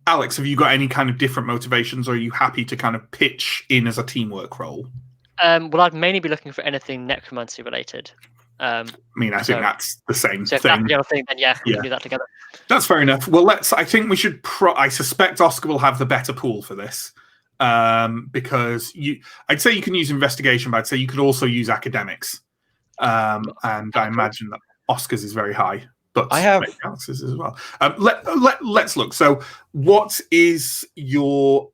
Alex, have you got any kind of different motivations, or are you happy to kind of pitch in as a teamwork role? Well, I'd mainly be looking for anything necromancy related. I think that's the same so thing. If that's the other thing, then we can do that together. That's fair enough. Well, I think we should. I suspect Oscar will have the better pool for this, because I'd say you can use investigation, but I'd say you could also use academics, and I imagine that Oscar's is very high. But I have Alex's as well. Let's look. So, what is your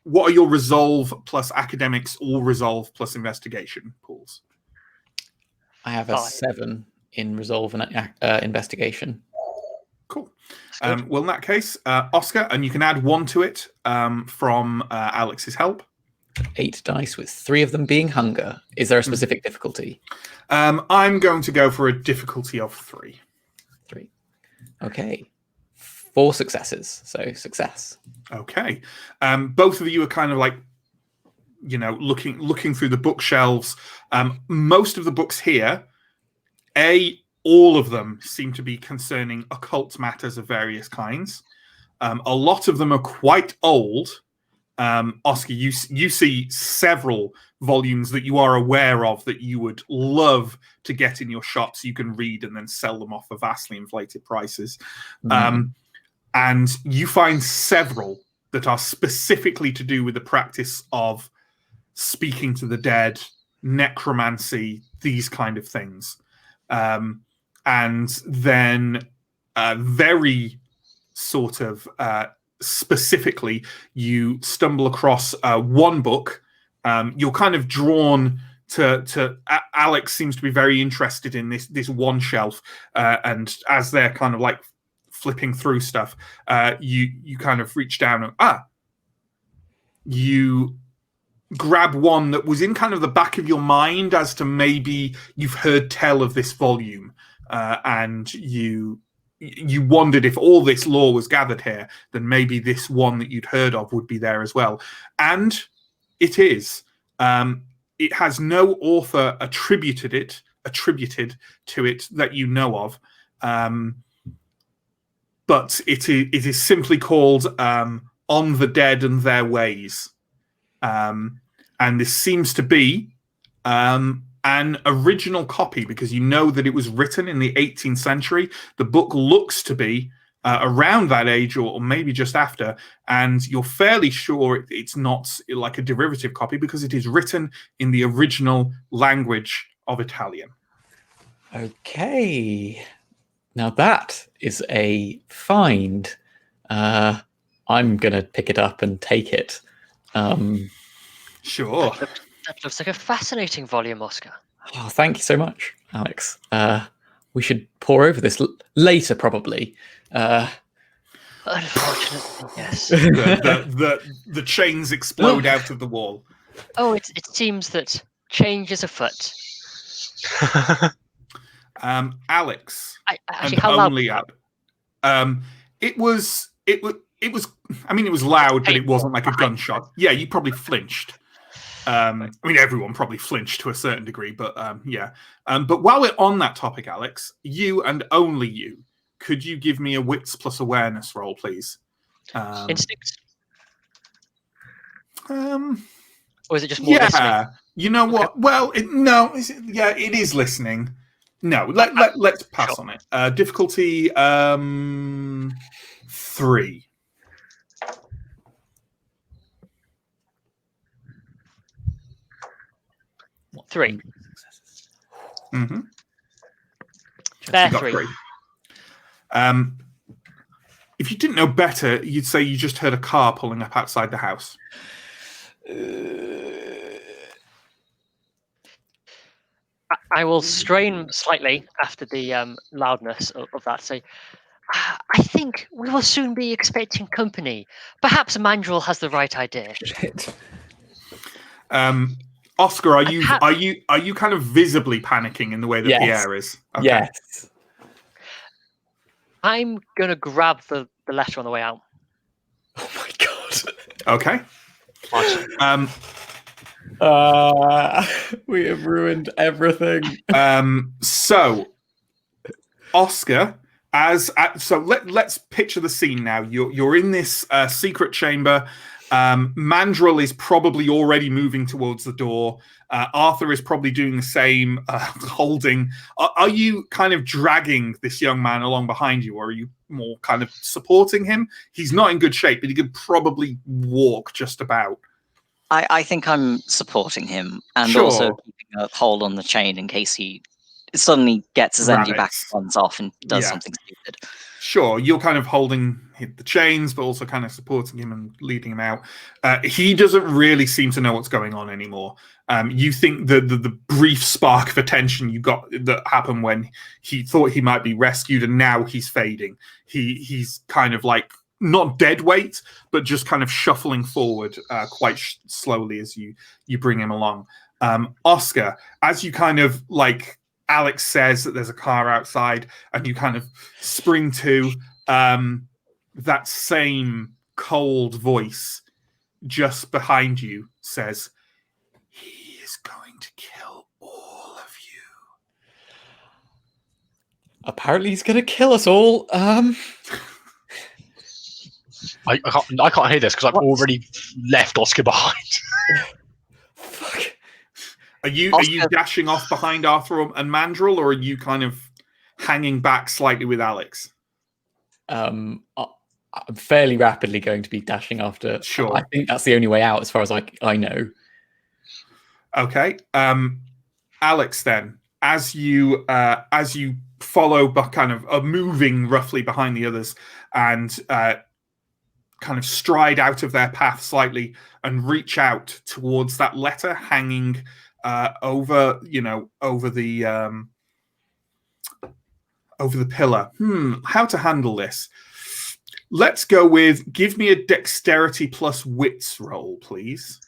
what are your resolve plus academics or resolve plus investigation pools? I have a 7 in resolve and investigation. Cool. Well, in that case, Oscar, and you can add 1 to it from Alex's help. 8 dice, with 3 of them being hunger. Is there a specific difficulty? I'm going to go for a difficulty of 3. 3. Okay. 4 successes. So success. Okay. Both of you are kind of like, looking through the bookshelves. Most of the books here, all of them seem to be concerning occult matters of various kinds. A lot of them are quite old. Oscar, you see several volumes that you are aware of that you would love to get in your shop so you can read and then sell them off for vastly inflated prices. And you find several that are specifically to do with the practice of speaking to the dead, necromancy, these kind of things. And then very sort of specifically, you stumble across one book. You're kind of drawn to Alex seems to be very interested in this one shelf, and as they're kind of like flipping through stuff, you kind of reach down and you grab one that was in kind of the back of your mind as to maybe you've heard tell of this volume, and you wondered if all this lore was gathered here, then maybe this one that you'd heard of would be there as well. And it is. It has no author attributed to it that you know of, but it is simply called On the Dead and Their Ways. And this seems to be an original copy, because you know that it was written in the 18th century. The book looks to be around that age, or maybe just after, and you're fairly sure it's not like a derivative copy because it is written in the original language of Italian. Okay. Now that is a find. I'm going to pick it up and take it. Sure. That looks like a fascinating volume, Oscar. Oh, thank you so much, Alex. We should pore over this later, probably. Unfortunately, yes. The chains explode out of the wall. Oh, it seems that change is afoot. Alex, Actually, and how loud only was up. It was. I mean, it was loud, but it wasn't like a gunshot. Yeah, you probably flinched. I mean, everyone probably flinched to a certain degree, but yeah. But while we're on that topic, Alex, you and only you, could you give me a wits plus awareness roll, please? Instincts? Um, Or is it just more listening? Yeah, you know what? Okay. Well, it is listening. No, let's pass Sure. on it. Difficulty 3. Three. Mm-hmm. There, You got 3. 3. If you didn't know better, you'd say you just heard a car pulling up outside the house. I will strain slightly after the loudness of that. Say, I think we will soon be expecting company. Perhaps Mandrel has the right idea. Shit. Oscar, are you kind of visibly panicking in the way that Yes. Pierre is? Okay. Yes. I'm gonna grab the letter on the way out. Oh my god. Okay. We have ruined everything. So, Oscar, let's picture the scene now. You're in this secret chamber. Mandrel is probably already moving towards the door. Arthur is probably doing the same, holding. Are you kind of dragging this young man along behind you, or are you more kind of supporting him? He's not in good shape, but he could probably walk just about. I think I'm supporting him and Sure. also keeping a hold on the chain in case he suddenly gets his energy back Rabbits. and runs off and does Yeah. something stupid. Sure, you're kind of holding the chains, but also kind of supporting him and leading him out. He doesn't really seem to know what's going on anymore. You think the brief spark of attention you got that happened when he thought he might be rescued, and now he's fading. He's kind of like not dead weight, but just kind of shuffling forward quite slowly as you bring him along. Oscar, as you kind of like, Alex says that there's a car outside, and you kind of spring to that same cold voice just behind you says, "He is going to kill all of you." Apparently he's gonna kill us all. I can't hear this because I've already left Oscar behind. Fuck. Are you Oscar- dashing off behind Arthur and Mandrel, or are you kind of hanging back slightly with Alex? I'm fairly rapidly going to be dashing after. Sure. I think that's the only way out, as far as I know. Okay. Alex, then, as you follow, but kind of moving roughly behind the others, and kind of stride out of their path slightly and reach out towards that letter hanging over the pillar. How to handle this? Let's go with, give me a dexterity plus wits roll, please.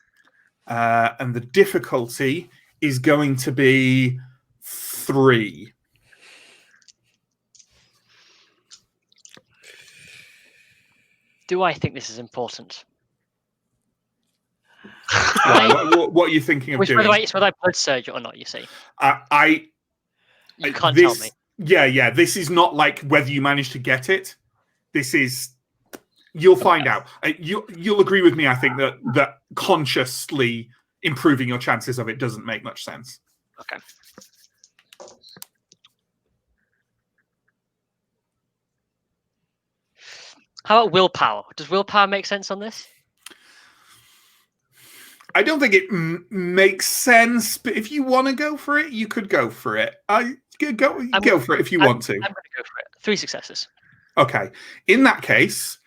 And the difficulty is going to be 3. Do I think this is important? What are you thinking of doing? Whether I blood surge or not, you see. You can't tell me. Yeah. This is not like whether you manage to get it. This is, you'll find out. You'll agree with me, I think, that consciously improving your chances of it doesn't make much sense. Okay. How about willpower? Does willpower make sense on this? I don't think it makes sense, but if you want to go for it, you could go for it. Go for it if you want to. I'm going to go for it. 3 successes. Okay. In that case,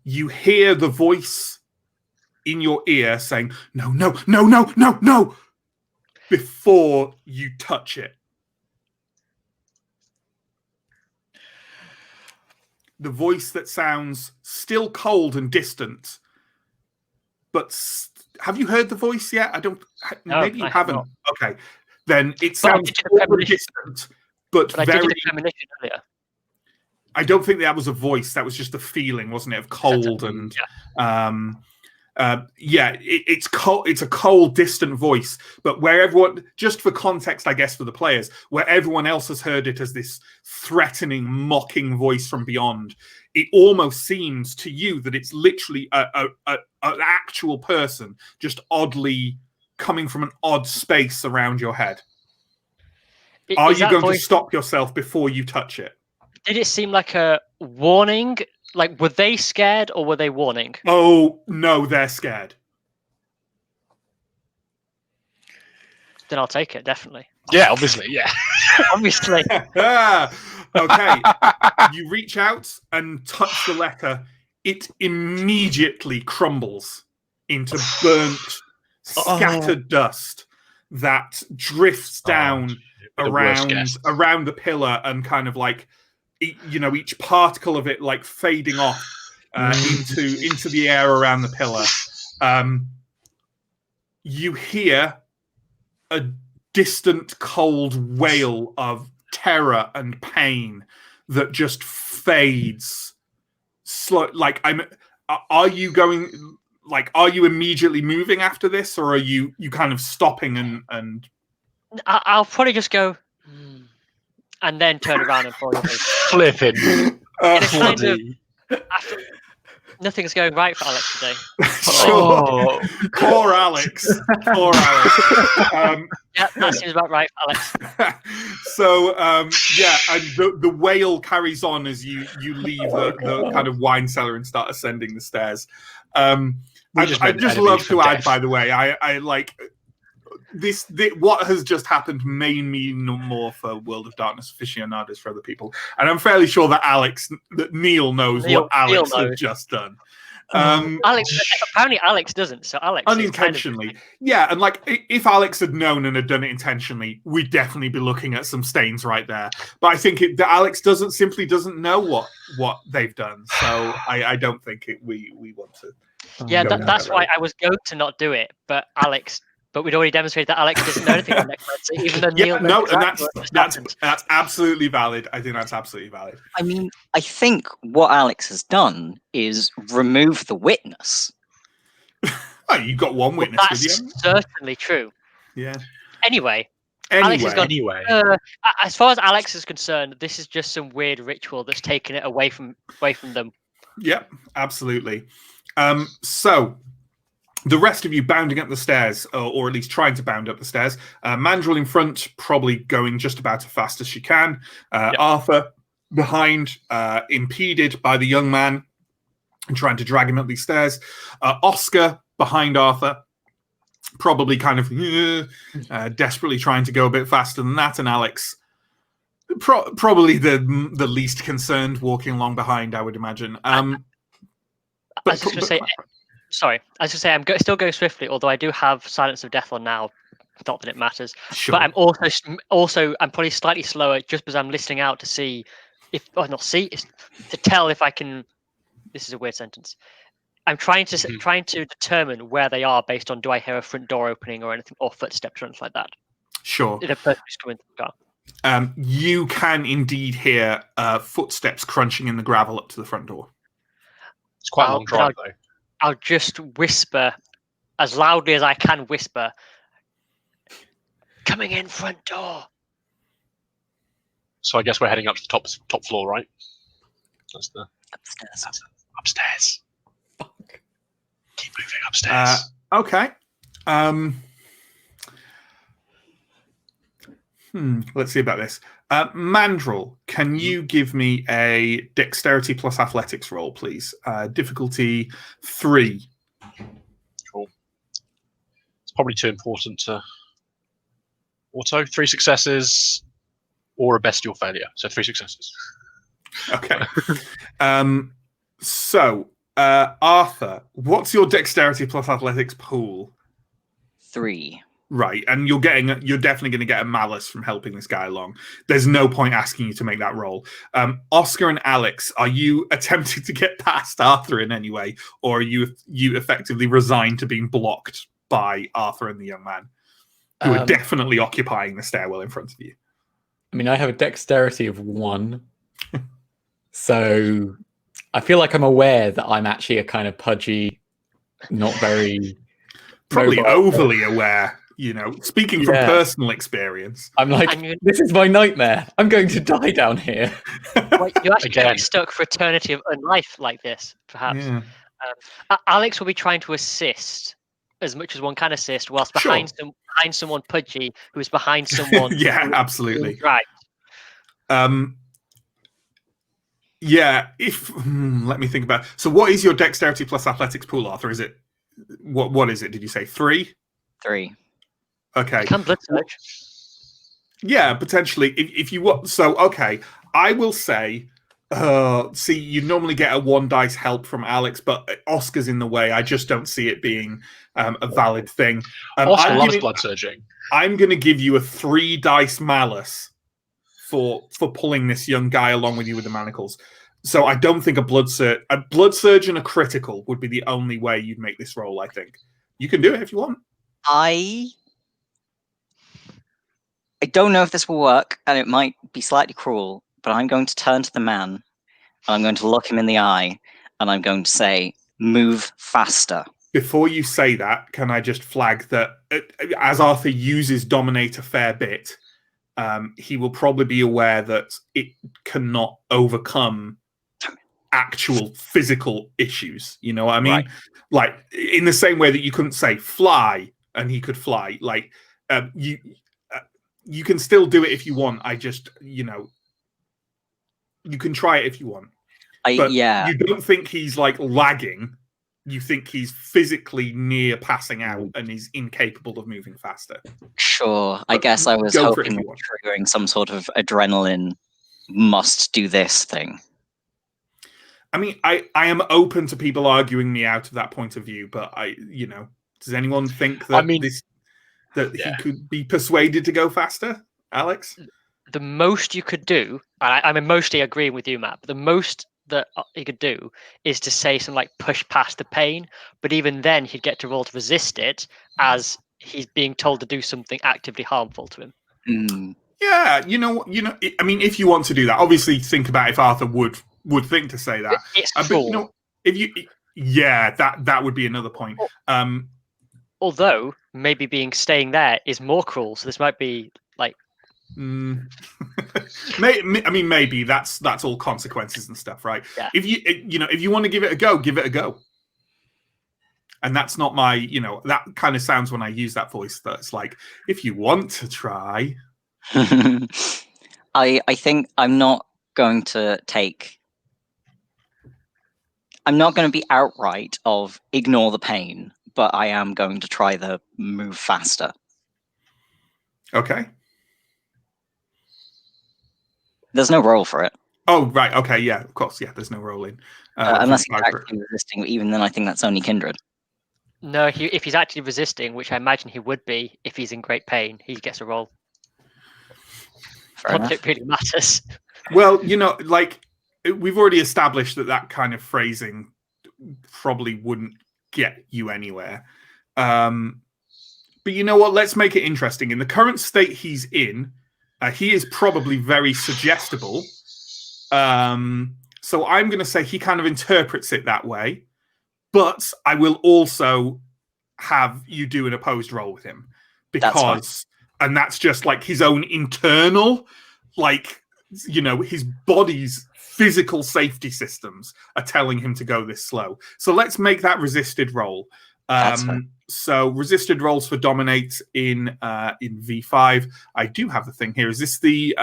you hear the voice in your ear saying, no, no, no, no, no, no, before you touch it. The voice that sounds still cold and distant, but have you heard the voice yet? No, maybe you I have haven't. not. Okay, then it sounds cold and distant, but I very. did a premonition earlier. I don't think that was a voice. That was just a feeling, wasn't it, of cold and it's cold. It's a cold, distant voice. But where everyone, just for context, I guess for the players, where everyone else has heard it as this threatening, mocking voice from beyond, it almost seems to you that it's literally an actual person, just oddly coming from an odd space around your head. Are you going to stop yourself before you touch it? Did it seem like a warning? Like, were they scared or were they warning? Oh, no, they're scared. Then I'll take it, definitely. Yeah, obviously, yeah. Obviously. Okay. You reach out and touch the letter. It immediately crumbles into burnt, scattered dust that drifts down around the pillar and kind of like, each particle of it like fading off into the air around the pillar. You hear a distant, cold wail of terror and pain that just fades. Are you going? Like, are you immediately moving after this, or are you kind of stopping and? I'll probably just go. And then turn around and follow you. Flipping. Nothing's going right for Alex today. Sure. Poor Alex. Poor Alex. Yeah, that seems about right for Alex. So, and the wail carries on as you leave the kind of wine cellar and start ascending the stairs. I just love to add, by the way, I like... This what has just happened may mean no more for World of Darkness aficionados for other people, and I'm fairly sure that Neill knows what Alex has just done. Apparently Alex doesn't. So Alex unintentionally, and like if Alex had known and had done it intentionally, we'd definitely be looking at some stains right there. But I think that Alex simply doesn't know what they've done, so I don't think we want to. Yeah, that's why I was going to not do it, but Alex. But we'd already demonstrated that Alex doesn't know anything about necromancy, even though Neill knows that's absolutely valid. I think that's absolutely valid. I mean, I think what Alex has done is remove the witness. Oh, you got one witness with you. That's certainly true. Yeah. Anyway, Alex has gone, as far as Alex is concerned, this is just some weird ritual that's taken it away from them. Yep, absolutely. So. The rest of you bounding up the stairs, or at least trying to bound up the stairs. Mandrill in front, probably going just about as fast as she can. Arthur behind, impeded by the young man and trying to drag him up these stairs. Oscar behind Arthur, probably kind of desperately trying to go a bit faster than that. And Alex, probably the least concerned, walking along behind, I would imagine. I was just going to say... Sorry, I was just say I'm still going swiftly, although I do have Silence of Death on now. Not that it matters, sure. But I'm also I'm probably slightly slower just because I'm listening out to see to tell if I can. This is a weird sentence. I'm trying to determine where they are based on do I hear a front door opening or anything or footsteps or anything like that. Sure. If a person is coming through the car. You can indeed hear footsteps crunching in the gravel up to the front door. It's quite a long drive though. I'll just whisper as loudly as I can whisper, coming in front door. So I guess we're heading up to the top floor, right? That's the upstairs. Fuck. Keep moving upstairs. Okay. Let's see about this. Mandrill, can you give me a dexterity plus athletics roll, please? Difficulty 3. Cool. probably too important to auto. 3 successes or a bestial failure. So 3 successes. Okay. So, Arthur, what's your dexterity plus athletics pool? 3. Right, and you're definitely going to get a malice from helping this guy along. There's no point asking you to make that roll. Oscar and Alex, are you attempting to get past Arthur in any way, or are you effectively resigned to being blocked by Arthur and the young man, who are definitely occupying the stairwell in front of you? I mean, I have a dexterity of 1, so I feel like I'm aware that I'm actually a kind of pudgy, not very probably mobile overly aware. You know, speaking from personal experience. I'm like, this is my nightmare. I'm going to die down here. Well, you actually get stuck for eternity of life like this, perhaps. Yeah. Alex will be trying to assist as much as one can assist, whilst behind someone pudgy who is behind someone. Yeah, absolutely. Right. Yeah. Let me think about. So, what is your dexterity plus athletics pool, Arthur? Is it what is it? Did you say 3? 3. Okay. Can blood surge? Yeah, potentially. If you want, so okay, I will say. See, you normally get a 1 dice help from Alex, but Oscar's in the way. I just don't see it being a valid thing. Oscar loves blood surging. I'm going to give you a 3 dice malice for pulling this young guy along with you with the manacles. So I don't think a blood surge and a critical would be the only way you'd make this roll. I think you can do it if you want. I don't know if this will work, and it might be slightly cruel, but I'm going to turn to the man, and I'm going to look him in the eye, and I'm going to say, "Move faster." Before you say that, can I just flag that as Arthur uses Dominate a fair bit, he will probably be aware that it cannot overcome actual physical issues. You know what I mean? Right. Like, in the same way that you couldn't say fly, and he could fly. Like, you can still do it if you want. I just, you can try it if you want. But you don't think he's like lagging. You think he's physically near passing out and is incapable of moving faster. Sure. I guess I was hoping of triggering some sort of adrenaline must do this thing. I mean, I am open to people arguing me out of that point of view, but does anyone think that he could be persuaded to go faster, Alex? The most you could do, and I'm mostly agreeing with you, Matt, but the most that he could do is to say something like push past the pain, but even then he'd get to roll to resist it as he's being told to do something actively harmful to him. Yeah, I mean, if you want to do that, obviously think about if Arthur would think to say that. It's but that would be another point. Although maybe staying there is more cruel, so this might be like. Maybe that's all consequences and stuff, right? Yeah. If you want to give it a go, give it a go. And that's not my, that kind of sounds when I use that voice that's like, if you want to try. I think I'm not going to be outright of ignore the pain, but I am going to try the move faster. Okay. There's no roll for it. Oh, right. Okay. Yeah, of course. Yeah, there's no roll in. Unless he's actually resisting. Even then, I think that's only kindred. No, if he's actually resisting, which I imagine he would be if he's in great pain, he gets a roll. Not that it really matters. Well, we've already established that kind of phrasing probably wouldn't get you anywhere. But you know what? Let's make it interesting. In the current state he's in, he is probably very suggestible. So I'm going to say he kind of interprets it that way. But I will also have you do an opposed roll with him. And that's just like his own internal, his body's physical safety systems are telling him to go this slow. So let's make that resisted roll. So resisted rolls for dominate in V5. I do have the thing here. Is this the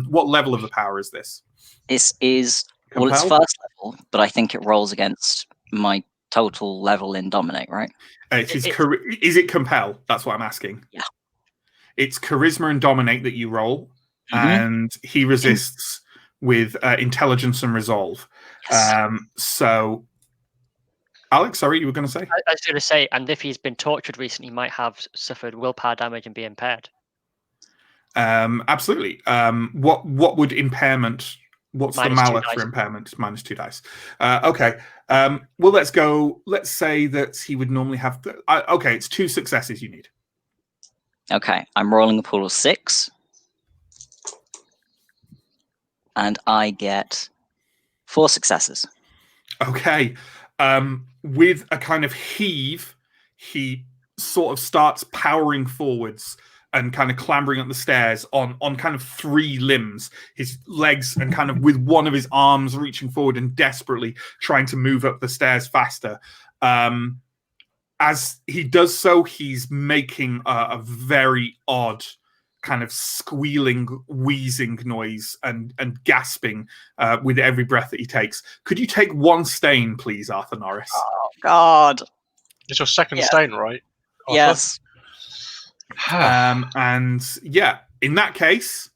what level of the power is this? This is it's first level, but I think it rolls against my total level in Dominate, right? Is it Compel? That's what I'm asking. Yeah. It's Charisma and Dominate that you roll, and he resists with Intelligence and Resolve. Yes. So, Alex, sorry, you were going to say? I was going to say, and if he's been tortured recently, he might have suffered willpower damage and be impaired. Absolutely. What would impairment? What's the malus for impairment? -2 dice. Okay. Well, let's go. Let's say that he would normally have. Okay, it's 2 successes you need. Okay, I'm rolling a pool of 6. And I get 4 successes. Okay. With a kind of heave, he sort of starts powering forwards and kind of clambering up the stairs on kind of 3 limbs, his legs, and kind of with one of his arms reaching forward and desperately trying to move up the stairs faster. As he does so, he's making a very odd kind of squealing, wheezing noise and gasping with every breath that he takes. Could you take 1 stain, please, Arthur Norris? Oh, God. It's your second stain, right? Arthur? Yes. And yeah, in that case,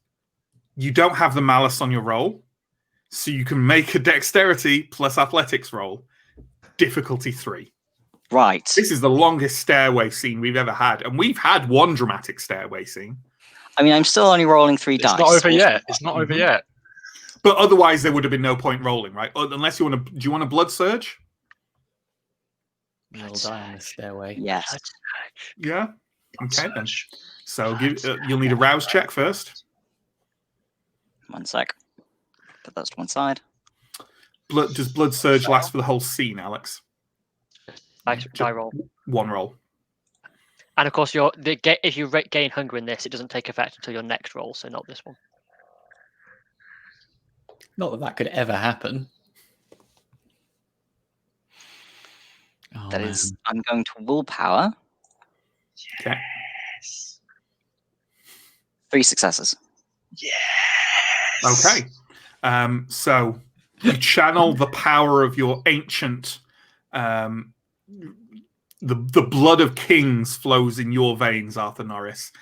you don't have the malice on your roll, so you can make a dexterity plus athletics roll, difficulty 3. Right. This is the longest stairway scene we've ever had, and we've had one dramatic stairway scene. I mean, I'm still only rolling 3 dice. It's not over yet. It's not over yet. But otherwise, there would have been no point rolling, right? Unless you want to. Do you want a blood surge? You'll die on the stairway. Yes. Yeah. Okay then. So you'll need a rouse check first. 1 sec. Put those to one side. Does blood surge last for the whole scene, Alex? Die roll. 1 roll. And of course, if you gain hunger in this, it doesn't take effect until your next roll, so not this one. Not that could ever happen. Oh, That is, I'm going to willpower. Okay. 3 successes. Yes. Okay. So you channel the power of your ancient. The blood of kings flows in your veins, Arthur Norris,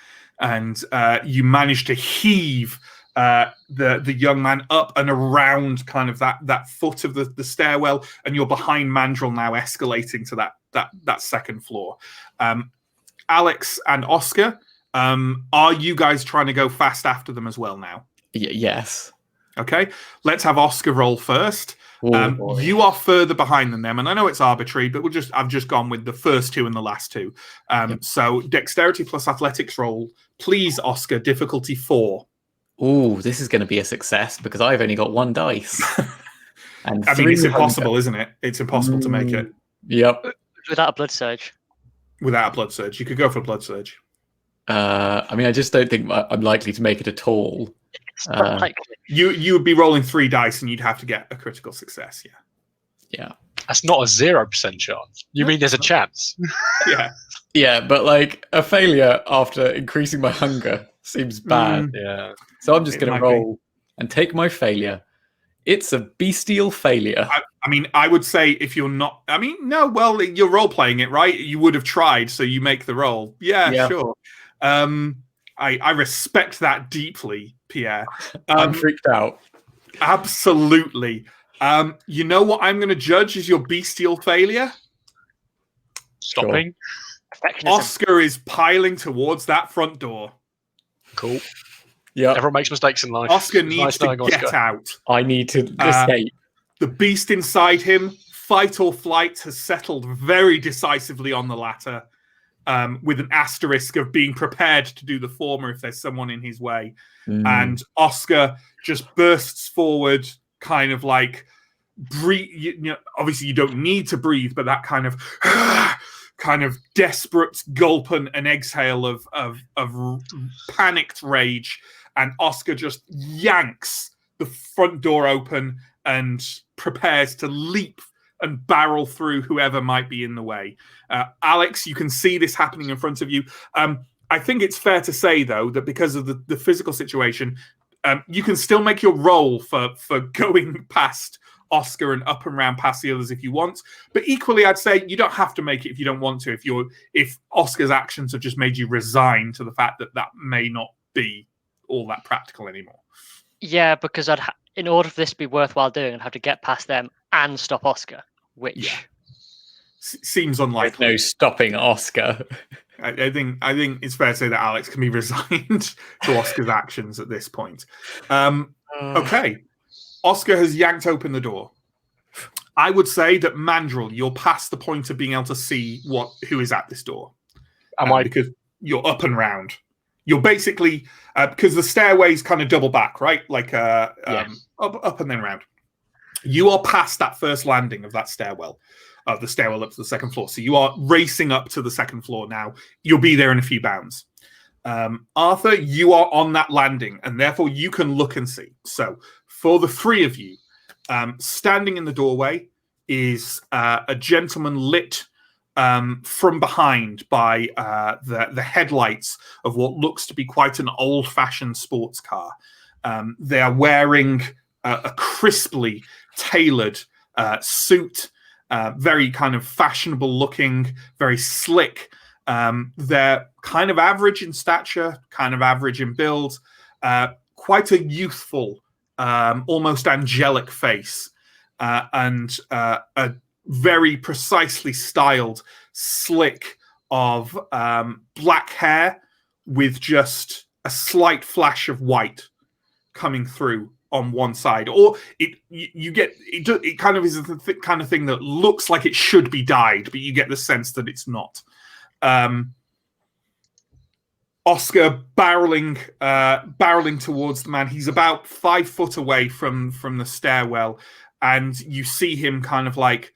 and you manage to heave the young man up and around kind of that foot of the stairwell, and you're behind Mandrill now, escalating to that second floor. Alex and Oscar, are you guys trying to go fast after them as well now? Yes. Okay, let's have Oscar roll first. You are further behind than them, and I know it's arbitrary, but I've just gone with the first 2 and the last 2. So dexterity plus athletics roll, please, Oscar. Difficulty 4. Ooh, this is going to be a success because I've only got 1 dice. And I mean, it's impossible, isn't it? It's impossible to make it. Yep. Without a blood surge. Without a blood surge, you could go for a blood surge. I mean, I just don't think I'm likely to make it at all. It's not likely. You would be rolling 3 dice, and you'd have to get a critical success. Yeah. Yeah. That's not a 0% chance. You mean there's a chance? Yeah. Yeah, but like a failure after increasing my hunger seems bad. Yeah. So I'm just going to might roll and take my failure. It's a bestial failure. I mean, I would say if you're not... I mean, no, well, you're role-playing it, right? You would have tried, so you make the roll. Yeah. Sure. I respect that deeply, Pierre. I'm freaked out. Absolutely. You know what I'm going to judge is your bestial failure? Stopping. Oscar is piling towards that front door. Cool. Yeah. Everyone makes mistakes in life. Oscar needs to get out. I need to escape. The beast inside him, fight or flight, has settled very decisively on the latter, with an asterisk of being prepared to do the former if there's someone in his way. And Oscar just bursts forward, kind of like breathe. Obviously you don't need to breathe, but that kind of desperate gulp and exhale of panicked rage. And Oscar just yanks the front door open and prepares to leap and barrel through whoever might be in the way. Alex, you can see this happening in front of you. I think it's fair to say, though, that because of the physical situation, you can still make your roll for going past Oscar and up and round past the others if you want. But equally, I'd say you don't have to make it if you don't want to. If Oscar's actions have just made you resign to the fact that that may not be all that practical anymore. Yeah, because in order for this to be worthwhile doing, I'd have to get past them and stop Oscar, which seems unlikely. There's no stopping Oscar. I think it's fair to say that Alex can be resigned to Oscar's actions at this point. Okay, Oscar has yanked open the door. I would say that Mandrill, you're past the point of being able to see who is at this door. Because you're up and round. You're basically because the stairways kind of double back, right? Like up and then round. You are past that first landing of that stairwell. The stairwell up to the second floor. So you are racing up to the second floor now. You'll be there in a few bounds. Arthur, you are on that landing, and therefore you can look and see. So for the three of you, standing in the doorway is a gentleman lit from behind by the headlights of what looks to be quite an old-fashioned sports car. They are wearing a crisply tailored suit, very kind of fashionable looking, very slick. They're kind of average in stature, kind of average in build, quite a youthful, almost angelic face, and a very precisely styled slick of black hair with just a slight flash of white coming through on one side, or it kind of is the kind of thing that looks like it should be dyed, but you get the sense that it's not. Oscar barreling towards the man. He's about 5 foot away from the stairwell, and you see him kind of like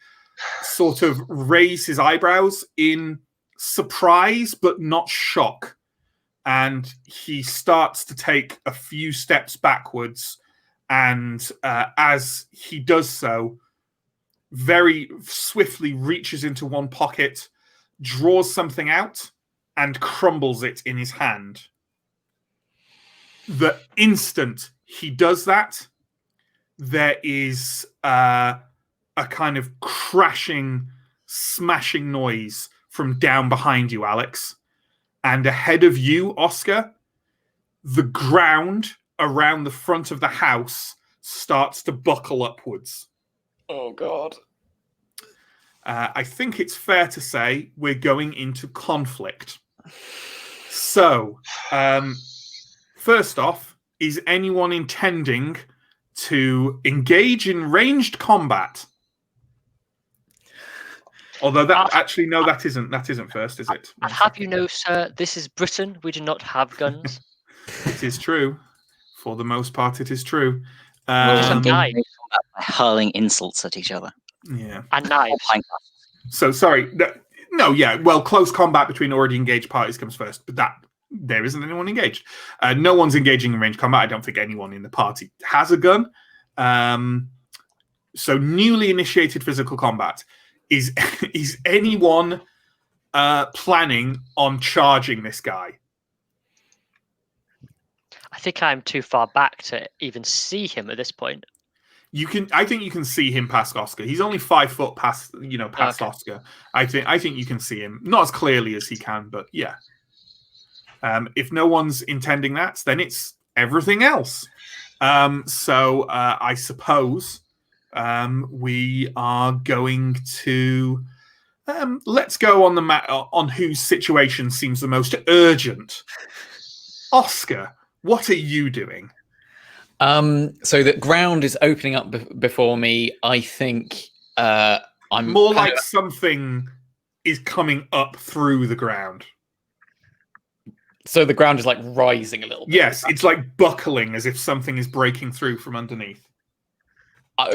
sort of raise his eyebrows in surprise but not shock, and he starts to take a few steps backwards. And as he does so, very swiftly reaches into one pocket, draws something out, and crumbles it in his hand. The instant he does that, there is a kind of crashing, smashing noise from down behind you, Alex. And ahead of you, Oscar, the ground around the front of the house starts to buckle upwards. Oh, God. I think it's fair to say we're going into conflict. So, first off, is anyone intending to engage in ranged combat? Although that isn't first, is it? I'd have you know, sir, this is Britain. We do not have guns. It is true. For the most part, it is true. Hurling insults at each other. Yeah. And knives. So, sorry. No, yeah. Well, close combat between already engaged parties comes first, but there isn't anyone engaged. No one's engaging in ranged combat. I don't think anyone in the party has a gun. So, newly initiated physical combat. Is anyone planning on charging this guy? I think I'm too far back to even see him at this point. I think you can see him past Oscar. He's only 5 foot past okay. Oscar. I think you can see him, not as clearly as he can, but yeah. If no one's intending that, then it's everything else. So I suppose we are going to let's go on on whose situation seems the most urgent. Oscar, what are you doing? So the ground is opening up before me. I think I'm more like something is coming up through the ground. So the ground is like rising a little bit. Yes, it's like buckling as if something is breaking through from underneath.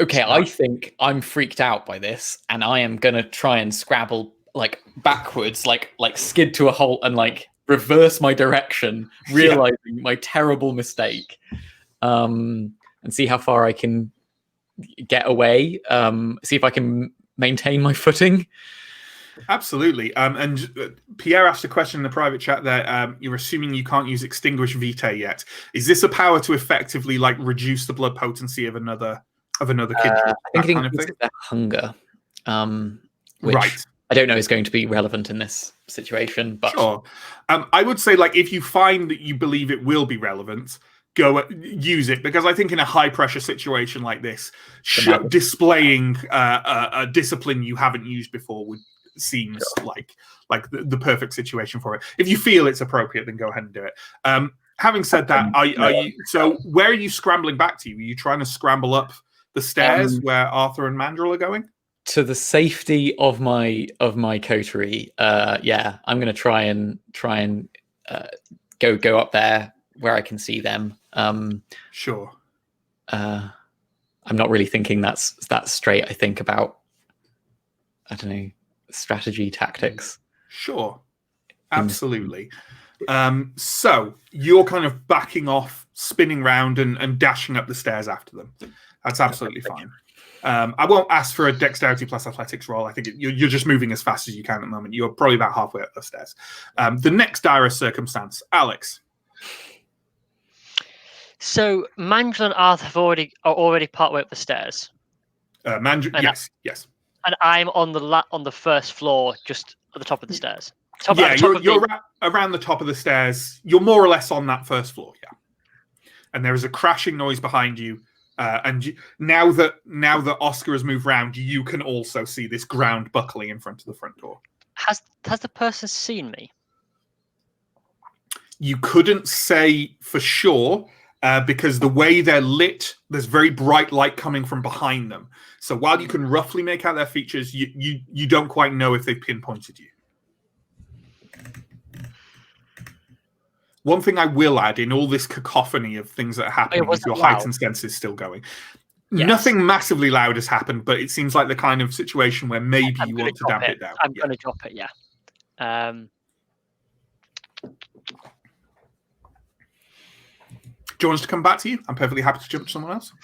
Okay, I think I'm freaked out by this, and I am gonna try and scrabble like backwards, like skid to a halt and like reverse my direction, realizing my terrible mistake, and see how far I can get away. See if I can maintain my footing. Absolutely. And Pierre asked a question in the private chat there. You're assuming you can't use Extinguish Vitae yet. Is this a power to effectively like reduce the blood potency of another of another kindred. I think that it kind of increases thing. their hunger, which Right. I don't know is going to be relevant in this situation. But Sure. I would say, like, if you find that you believe it will be relevant, use it, because I think in a high pressure situation like this, displaying a discipline you haven't used before seems like the perfect situation for it. If you feel it's appropriate, then go ahead and do it. Having said that, so where are you scrambling back to? Are you trying to scramble up the stairs where Arthur and Mandrill are going? To the safety of my coterie, yeah, I'm going to try and go up there where I can see them. Sure. I'm not really thinking that's straight. I think about, I don't know, strategy, tactics. Sure. Absolutely. So you're kind of backing off, spinning round and dashing up the stairs after them. That's absolutely fine. I won't ask for a dexterity plus athletics roll. I think you're just moving as fast as you can at the moment. You're probably about halfway up the stairs. The next direst circumstance, Alex. So Mandrill and Arthur are already partway up the stairs. Yes. And I'm on the first floor, just at the top of the stairs. You're around the top of the stairs. You're more or less on that first floor, yeah. And there is a crashing noise behind you. Now that Oscar has moved round, you can also see this ground buckling in front of the front door. Has the person seen me? You couldn't say for sure because the way they're lit, there's very bright light coming from behind them. So while you can roughly make out their features, you don't quite know if they've pinpointed you. One thing I will add in all this cacophony of things that are happening is your heightened senses still going. Yes. Nothing massively loud has happened, but it seems like the kind of situation where maybe you want to damp it down. I'm going to drop it, yeah. Do you want us to come back to you? I'm perfectly happy to jump to someone else.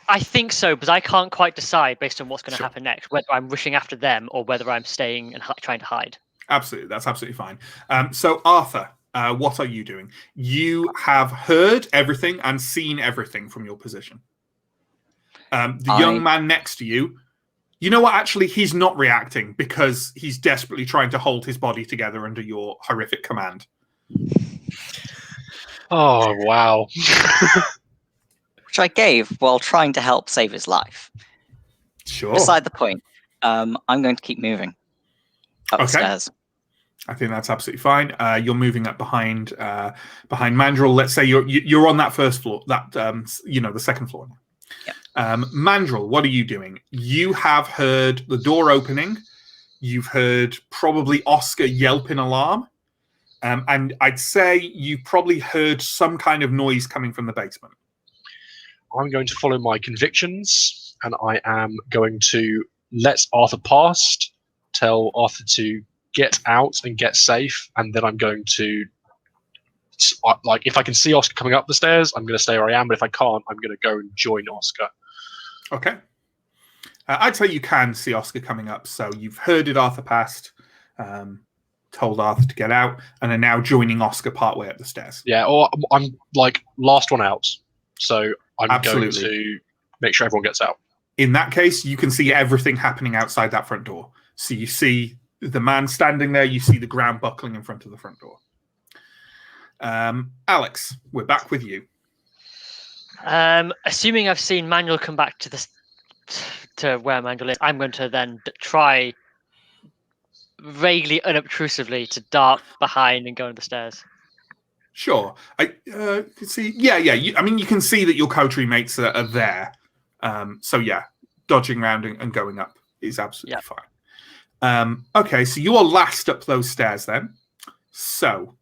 I think so, but I can't quite decide based on what's going to happen next, whether I'm rushing after them or whether I'm staying and trying to hide. Absolutely. That's absolutely fine. So, Arthur, what are you doing? You have heard everything and seen everything from your position. The young man next to you, you know what? Actually, he's not reacting because he's desperately trying to hold his body together under your horrific command. Oh, wow. Which I gave while trying to help save his life. Sure. Beside the point, I'm going to keep moving up the stairs. I think that's absolutely fine. You're moving up behind Mandrill. Let's say you're on that first floor, the second floor now. Yeah. Mandrill, what are you doing? You have heard the door opening. You've heard probably Oscar yelp in alarm. And I'd say you probably heard some kind of noise coming from the basement. I'm going to follow my convictions, and I am going to let Arthur past, tell Arthur to get out and get safe, and then I'm going to, if I can see Oscar coming up the stairs, I'm going to stay where I am, but if I can't, I'm going to go and join Oscar. Okay. I'd say you can see Oscar coming up, so you've herded Arthur past, told Arthur to get out, and are now joining Oscar partway up the stairs. Yeah, or I'm last one out, so I'm going to make sure everyone gets out. In that case, you can see everything happening outside that front door. So you see the man standing there, you see the ground buckling in front of the front door. Alex, we're back with you. Assuming I've seen Manuel come back to where Manuel is, I'm going to then try vaguely, unobtrusively to dart behind and go on the stairs. Sure. I can see. Yeah. You can see that your coterie mates are there. So yeah, dodging around and going up is absolutely fine. Okay, so you are last up those stairs then. So,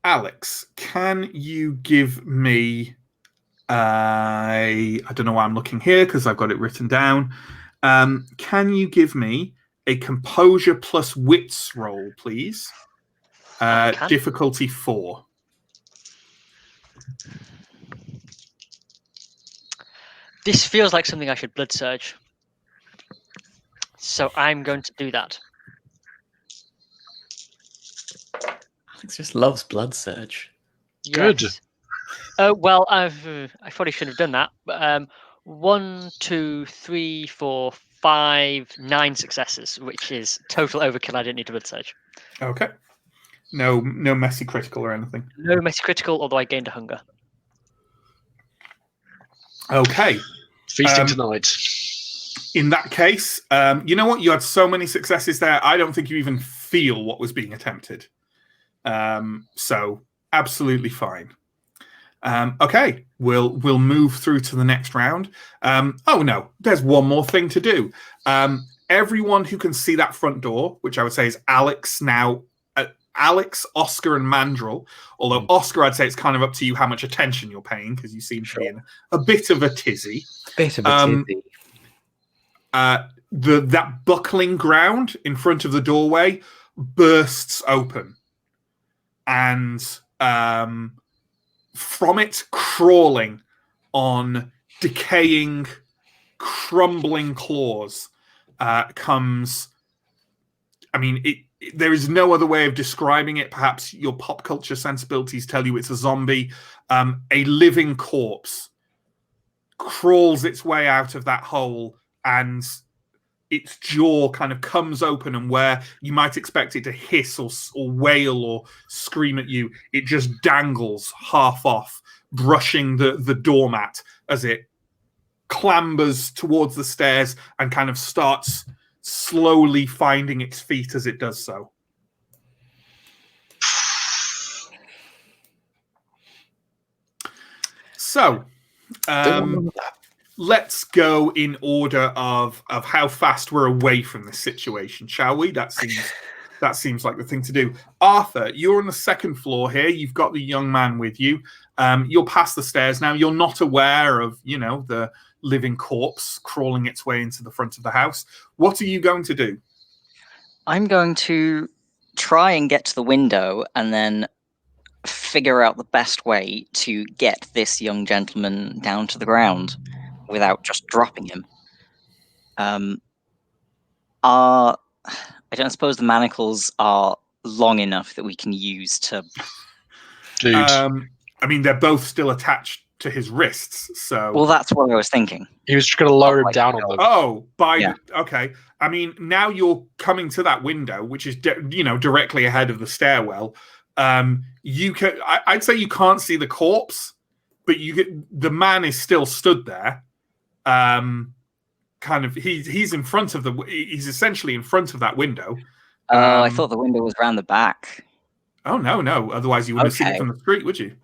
Alex, can you give me I don't know why I'm looking here because I've got it written down. Can you give me a composure plus wits roll, please? Difficulty 4. This feels like something I should blood surge. So I'm going to do that. Alex just loves blood surge. Good. Yes. Well, I probably shouldn't have done that. But 1, 2, 3, 4, 5, 9 successes, which is total overkill. I didn't need to blood surge. Okay. No messy critical or anything. No messy critical, although I gained a hunger. Okay. Feasting tonight. In that case, you know what? You had so many successes there. I don't think you even feel what was being attempted. So absolutely fine. Okay, we'll move through to the next round. Oh no, there's one more thing to do. Everyone who can see that front door, which I would say is Alex now, Alex, Oscar, and Mandrill. Although Oscar, I'd say it's kind of up to you how much attention you're paying because you seem to be in a bit of a tizzy. Bit of a tizzy. That buckling ground in front of the doorway bursts open, and from it, crawling on decaying, crumbling claws, comes. I mean, there is no other way of describing it. Perhaps your pop culture sensibilities tell you it's a zombie. A living corpse crawls its way out of that hole, and its jaw kind of comes open, and where you might expect it to hiss or wail or scream at you, it just dangles half off, brushing the doormat as it clambers towards the stairs and kind of starts slowly finding its feet as it does so. So, let's go in order of how fast we're away from this situation, shall we? That seems like the thing to do. Arthur, you're on the second floor here. You've got the young man with you. You're past the stairs now. You're not aware of, the living corpse crawling its way into the front of the house. What are you going to do? I'm going to try and get to the window and then figure out the best way to get this young gentleman down to the ground without just dropping him. I don't suppose the manacles are long enough that we can use to... Dude. I mean, they're both still attached to his wrists, so... Well, that's what I was thinking. He was just going to lower him down on them. Oh, okay. I mean, now you're coming to that window, which is, directly ahead of the stairwell. You can... I'd say you can't see the corpse, but the man is still stood there. He's in front of he's essentially in front of that window. I thought the window was around the back. Oh no! Otherwise, you wouldn't have seen it from the street, would you?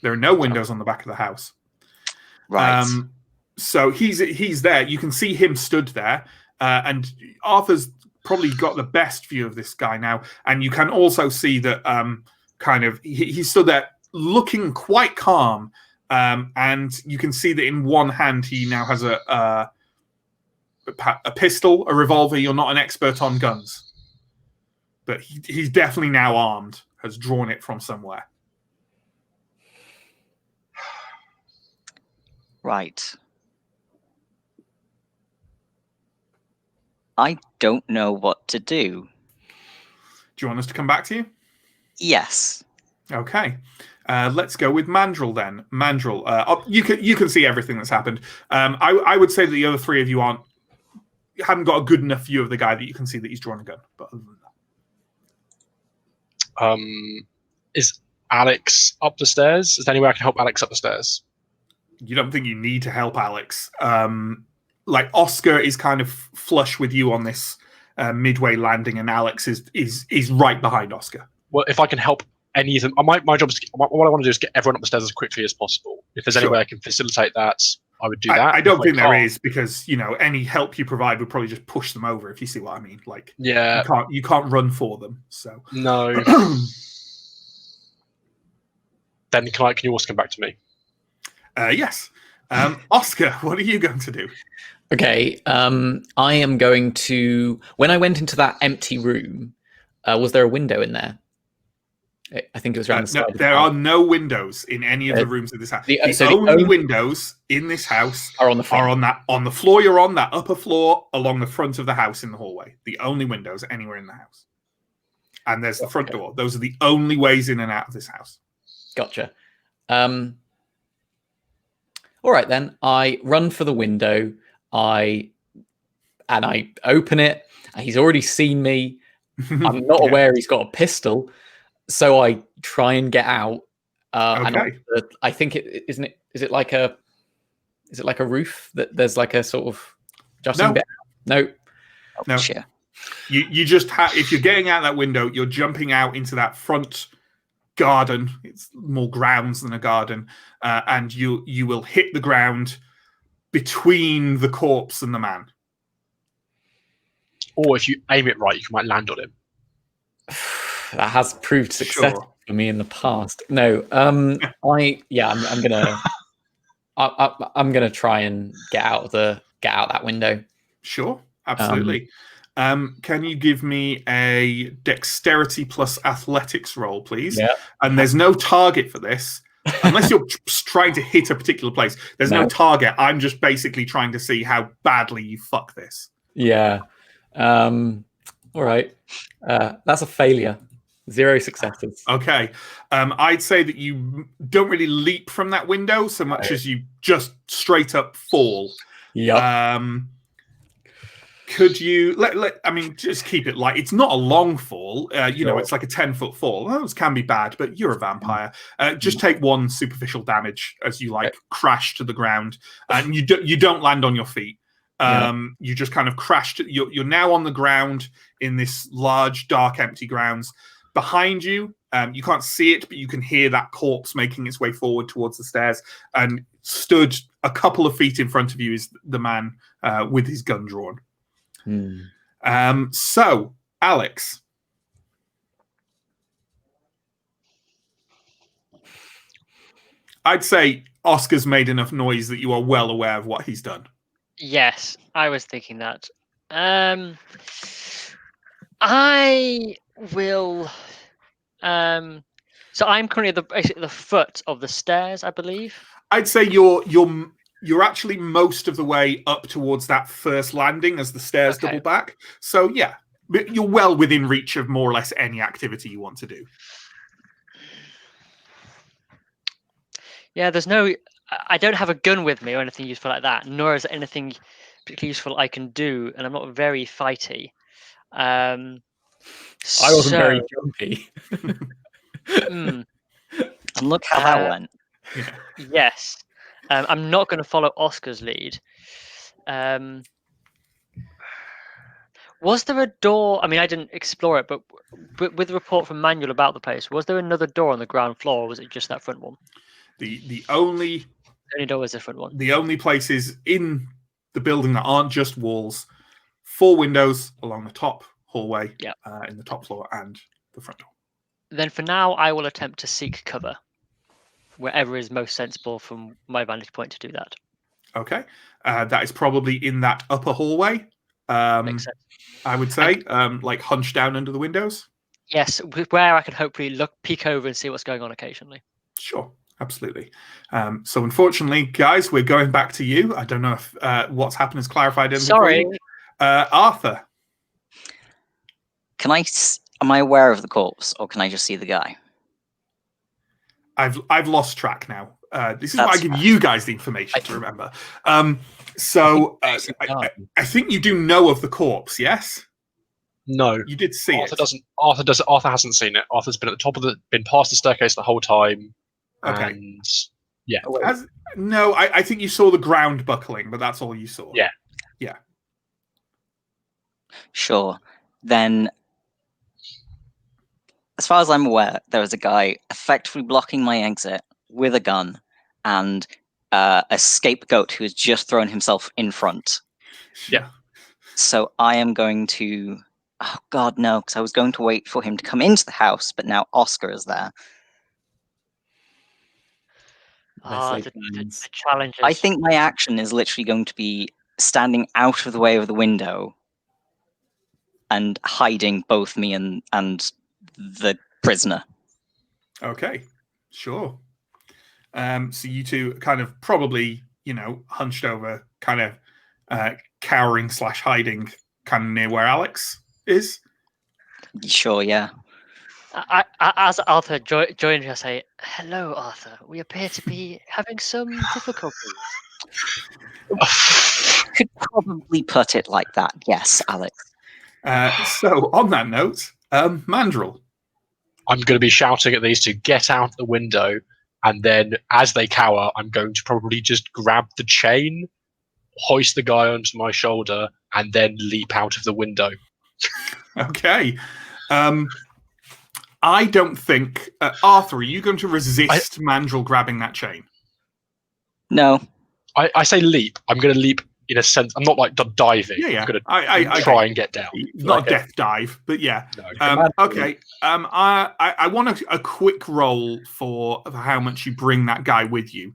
There are no windows on the back of the house. Right. So he's there. You can see him stood there, and Arthur's probably got the best view of this guy now. And you can also see that he stood there looking quite calm. And you can see that in one hand he now has a pistol, a revolver. You're not an expert on guns, but he's definitely now armed, has drawn it from somewhere. Right. I don't know what to do. Do you want us to come back to you? Yes. Okay. Let's go with Mandrill then. Mandrill, you can see everything that's happened. I would say that the other three of you haven't got a good enough view of the guy that you can see that he's drawn a gun. But other than that, is Alex up the stairs? Is there any way I can help Alex up the stairs? You don't think you need to help Alex? Oscar is kind of flush with you on this midway landing, and Alex is right behind Oscar. Well, if I can help any of them, my job is what I want to do is get everyone up the stairs as quickly as possible. If there's any way I can facilitate that, I would do that. I don't think there is, because any help you provide would probably just push them over, if you see what I mean. You can't run for them. So no. Then can you also come back to me? Yes. Oscar, what are you going to do? Okay. I am going to. When I went into that empty room, was there a window in there? I think it was around the side. No, there are no windows in any of the rooms of this house. The only windows in this house are on the front. on the floor you're on, that upper floor along the front of the house in the hallway. The only windows anywhere in the house. And there's the front door. Those are the only ways in and out of this house. Gotcha. All right then. I run for the window. I open it. He's already seen me. I'm not aware he's got a pistol, so I try and get out. And Okay. I think it isn't it. Is it like a roof that there's like a sort of adjusting No. bit? No. No. Sure. You just have, if you're getting out that window, you're jumping out into that front garden. It's more grounds than a garden, and you will hit the ground between the corpse and the man. Oh, Or if you aim it right, you might land on him. That has proved successful Sure. for me in the past. No, I'm gonna I'm gonna try and get out that window. Sure, absolutely. Can you give me a dexterity plus athletics roll, please? Yeah. And there's no target for this, unless you're trying to hit a particular place. There's no target. I'm just basically trying to see how badly you fuck this. Yeah. All right. That's a failure. 0 successes. Okay. I'd say that you don't really leap from that window so much as you just straight up fall. Yep. Could you I mean, just keep it light. It's not a long fall. You know, it's like a 10-foot fall. Those can be bad, but you're a vampire. Just take 1 superficial damage as you crash to the ground, and you don't land on your feet. You just kind of crashed. You're now on the ground in this large, dark, empty grounds. Behind you, you can't see it, but you can hear that corpse making its way forward towards the stairs. And stood a couple of feet in front of you is the man with his gun drawn. So, Alex. I'd say Oscar's made enough noise that you are well aware of what he's done. Yes, I was thinking that. I will. So I'm currently at the foot of the stairs, I believe. I'd say you're actually most of the way up towards that first landing as the stairs double back. So yeah, you're well within reach of more or less any activity you want to do. Yeah, I don't have a gun with me or anything useful like that, nor is there anything particularly useful I can do, and I'm not very fighty. I wasn't very jumpy. And look how that went. Yes. I'm not going to follow Oscar's lead. Was there a door? I mean, I didn't explore it, but with the report from Manuel about the place, was there another door on the ground floor, or was it just that front one? The only door was the front one. The only places in the building that aren't just walls, 4 windows along the top hallway, in the top floor, and the front door. Then for now, I will attempt to seek cover wherever is most sensible from my vantage point to do that. Okay. That is probably in that upper hallway. Makes sense. I would say, like hunched down under the windows. Yes, where I can hopefully peek over and see what's going on occasionally. Sure, absolutely. So unfortunately, guys, we're going back to you. I don't know if what's happened has clarified anything. Sorry. Arthur. Am I aware of the corpse, or can I just see the guy? I've lost track now. This is why I give you guys the information to remember. So I think you do know of the corpse, yes? No, you did see Arthur it. Doesn't. Arthur hasn't seen it. Arthur's been at the top of been past the staircase the whole time. Okay. And yeah. No, I think you saw the ground buckling, but that's all you saw. Yeah. Yeah. Sure. Then, as far as I'm aware, there was a guy effectively blocking my exit with a gun, and a scapegoat who has just thrown himself in front. Yeah. So I am going to... Oh, God, no, because I was going to wait for him to come into the house, but now Oscar is there. The challenges. I think my action is literally going to be standing out of the way of the window and hiding both me and the prisoner. Okay, sure. So you two kind of probably, hunched over, kind of cowering / hiding kind of near where Alex is? Sure, yeah. As Arthur joins you, I say, "Hello, Arthur. We appear to be having some difficulties." Could probably put it like that. Yes, Alex. So, on that note, Mandrill. I'm going to be shouting at these to get out the window, and then as they cower, I'm going to probably just grab the chain, hoist the guy onto my shoulder, and then leap out of the window. Okay. I don't think... Arthur, are you going to resist Mandrill grabbing that chain? No. I say leap. I'm going to leap in a sense. I'm not like diving. Yeah. I'm going to I try and get down. Not a death dive, but yeah. No. Okay. I want a quick roll for how much you bring that guy with you,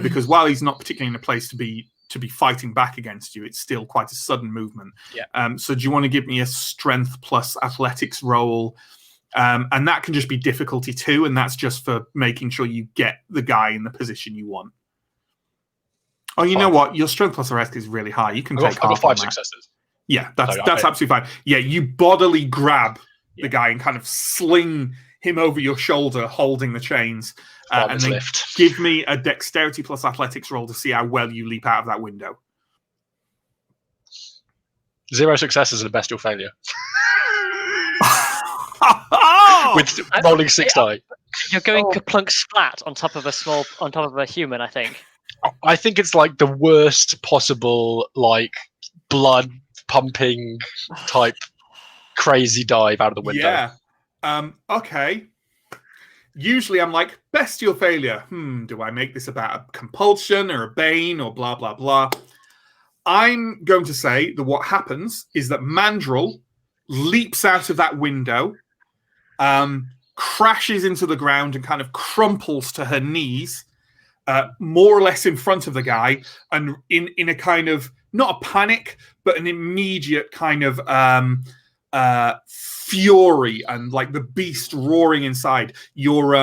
because while he's not particularly in a place to be fighting back against you, it's still quite a sudden movement. Yeah. So do you want to give me a strength plus athletics roll? And that can just be difficulty 2, and that's just for making sure you get the guy in the position you want. Oh, you know what? Your strength plus athletics is really high. You can take I've got 5 successes. Yeah, that's absolutely fine. Yeah, you bodily grab the guy and kind of sling him over your shoulder, holding the chains. And then give me a dexterity plus athletics roll to see how well you leap out of that window. 0 successes and a bestial failure. Oh! With rolling 6 die. You're going kaplunk splat on top of a human, I think. I think it's like the worst possible, like, blood pumping type crazy dive out of the window. Yeah. Okay. Usually I'm like, bestial failure. Do I make this about a compulsion or a bane or blah, blah, blah? I'm going to say that what happens is that Mandrill leaps out of that window, crashes into the ground and kind of crumples to her knees, more or less in front of the guy, and in a kind of, not a panic, but an immediate kind of fury and like the beast roaring inside. Your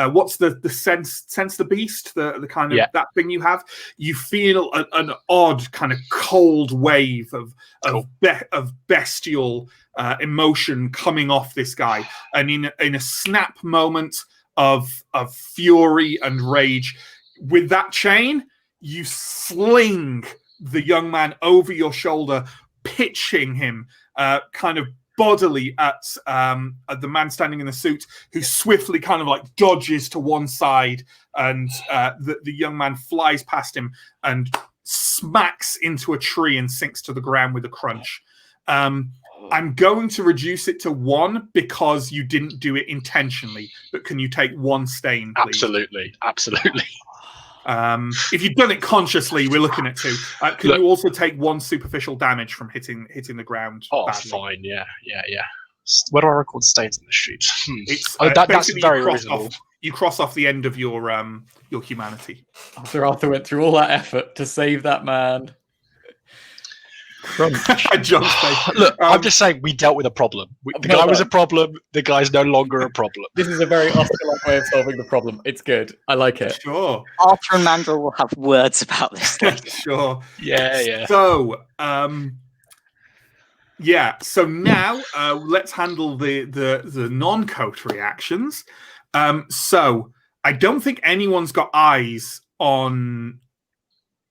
what's the sense the beast, the kind of that thing you have. You feel an odd kind of cold wave of bestial emotion coming off this guy, and in a snap moment of fury and rage, with that chain, you sling the young man over your shoulder, pitching him kind of bodily at the man standing in the suit, who swiftly kind of like dodges to one side, and the young man flies past him and smacks into a tree and sinks to the ground with a crunch. I'm going to reduce it to 1 because you didn't do it intentionally, but can you take 1 stain, please? Absolutely. If you've done it consciously, we're looking at 2. Can you also take 1 superficial damage from hitting the ground? Oh, badly? fine. Yeah. Where do I record stains in the sheet? It's that's very reasonable. You cross off the end of your humanity. After Arthur went through all that effort to save that man. Look, I'm just saying we dealt with a problem. The guy was a problem. The guy's no longer a problem. This is a very Oscar-like way of solving the problem. It's good. I like it. Sure. Arthur and Mandrill will have words about this later. Sure. Yeah. So, so now let's handle the non-coat reactions. So I don't think anyone's got eyes on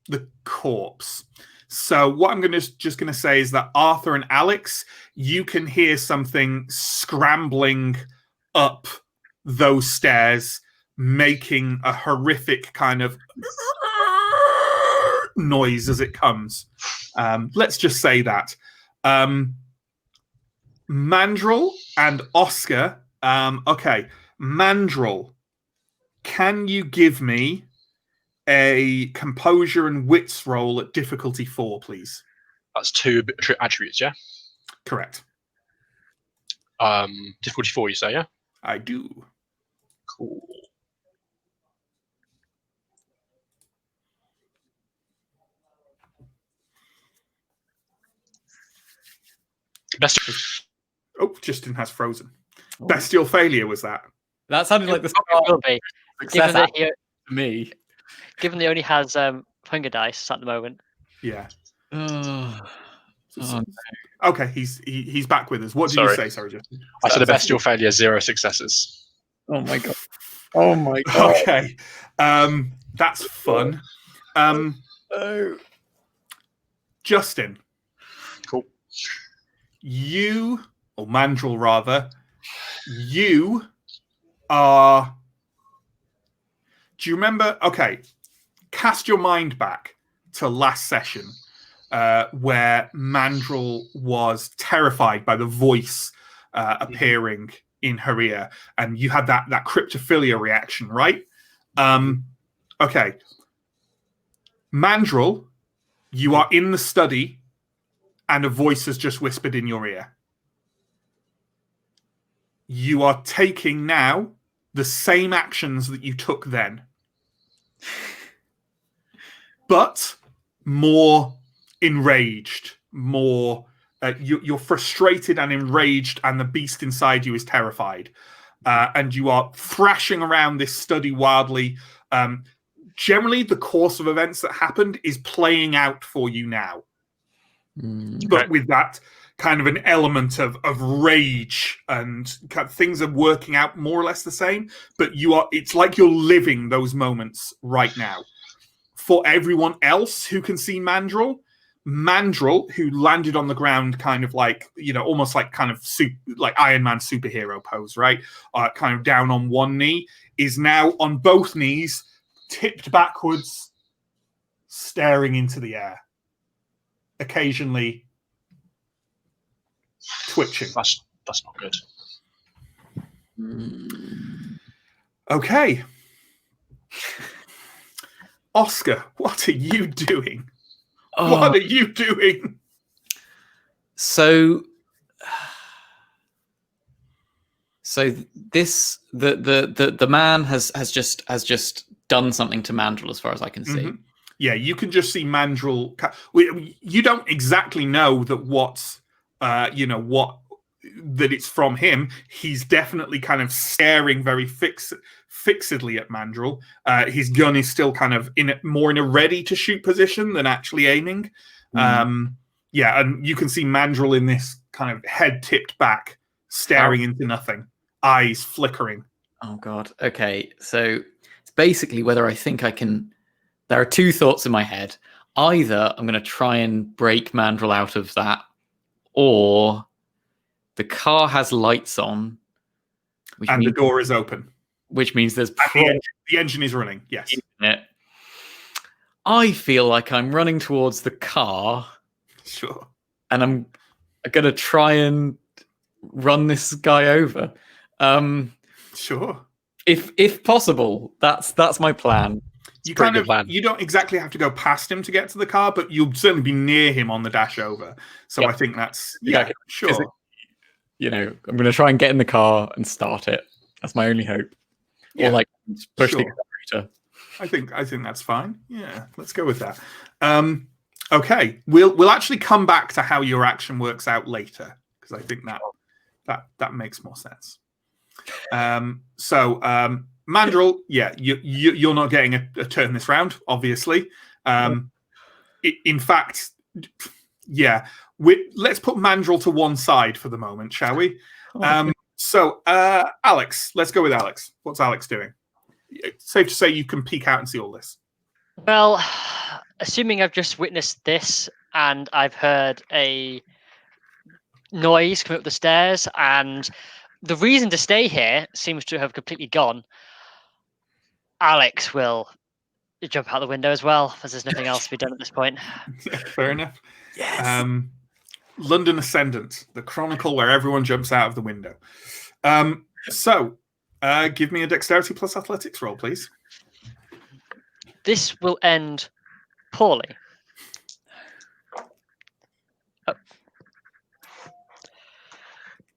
the corpse. So what I'm just going to say is that Arthur and Alex, you can hear something scrambling up those stairs, making a horrific kind of noise as it comes. Let's just say that. Mandrill and Oscar. Okay, Mandrill, can you give me a composure and wits roll at difficulty 4, please? That's 2 attributes, yeah? Correct. Difficulty 4, you say, yeah? I do. Cool. Justin has frozen. Bestial failure was that? That sounded like the start will be. success Given that to me. Given that he only has hunger dice at the moment. Yeah. Okay, he's back with us. What did you Sorry. say? Sorry, Justin. I said a bestial failure, 0 successes. Oh my god. Oh my god. Okay, that's fun. Oh. Justin, Cool. you, or Mandrel rather, you are. Do you remember? Okay, cast your mind back to last session, where Mandrel was terrified by the voice appearing in her ear, and you had that cryptophilia reaction, right? Okay, Mandrel, you are in the study, and a voice has just whispered in your ear. You are taking now the same actions that you took then, but more enraged, more you're frustrated and enraged, and the beast inside you is terrified, and you are thrashing around this study wildly. Generally, the course of events that happened is playing out for you now, but with that kind of an element of rage, and things are working out more or less the same, but it's like you're living those moments right now. For everyone else who can see Mandrel, who landed on the ground kind of like, almost like kind of like Iron Man superhero pose, right? Kind of down on one knee, is now on both knees, tipped backwards, staring into the air, occasionally twitching. That's not good. Okay. Oscar, what are you doing? What are you doing? So this the man has just done something to Mandrel, as far as I can see. Mm-hmm. Yeah, you can just see Mandrel. You don't exactly know that that it's from him. He's definitely kind of staring very fixedly at Mandrel. His gun is still kind of more in a ready to shoot position than actually aiming. Yeah, and you can see Mandrel in this kind of head tipped back, staring into nothing, eyes flickering. Oh god. Okay, so it's basically whether I think I can. There are two thoughts in my head. Either I'm going to try and break Mandrel out of that, or the car has lights on, and the door is open, which means there's the engine is running. Yes. I feel like I'm running towards the car. Sure. And I'm going to try and run this guy over. Sure. If possible, that's my plan. You don't exactly have to go past him to get to the car, but you'll certainly be near him on the dash over. So I think that's sure. I'm going to try and get in the car and start it. That's my only hope. Or like push the accelerator. I think that's fine. Yeah, let's go with that. Okay, we'll actually come back to how your action works out later, because I think that makes more sense. Mandrel, you're not getting a turn this round, obviously. In fact, let's put Mandrel to one side for the moment, shall we? Alex, let's go with Alex. What's Alex doing? It's safe to say you can peek out and see all this. Well, assuming I've just witnessed this and I've heard a noise coming up the stairs, and the reason to stay here seems to have completely gone, Alex will jump out the window as well, as there's nothing else to be done at this point. Yeah, fair enough. Yes. London Ascendant, the chronicle where everyone jumps out of the window. Give me a dexterity plus athletics roll, please. This will end poorly.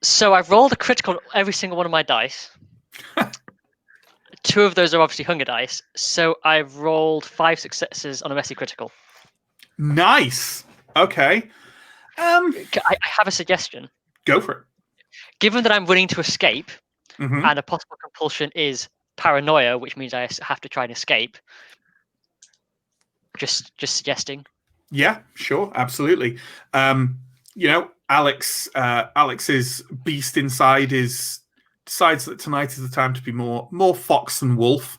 So I've rolled a critical on every single one of my dice. 2 of those are obviously hunger dice. So I've rolled 5 successes on a messy critical. Nice. Okay. I have a suggestion. Go for it. Given that I'm willing to escape, and a possible compulsion is paranoia, which means I have to try and escape. Just suggesting. Yeah, sure, absolutely. Alex's beast inside decides that tonight is the time to be more fox than wolf,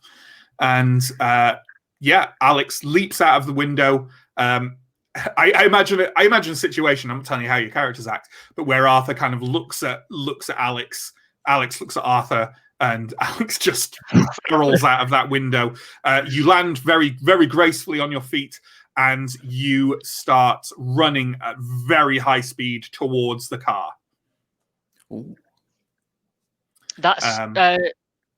and Alex leaps out of the window. I imagine a situation. I'm not telling you how your characters act, but where Arthur kind of looks at Alex. Alex looks at Arthur, and Alex just barrels out of that window. You land very, very gracefully on your feet, and you start running at very high speed towards the car. Ooh. That's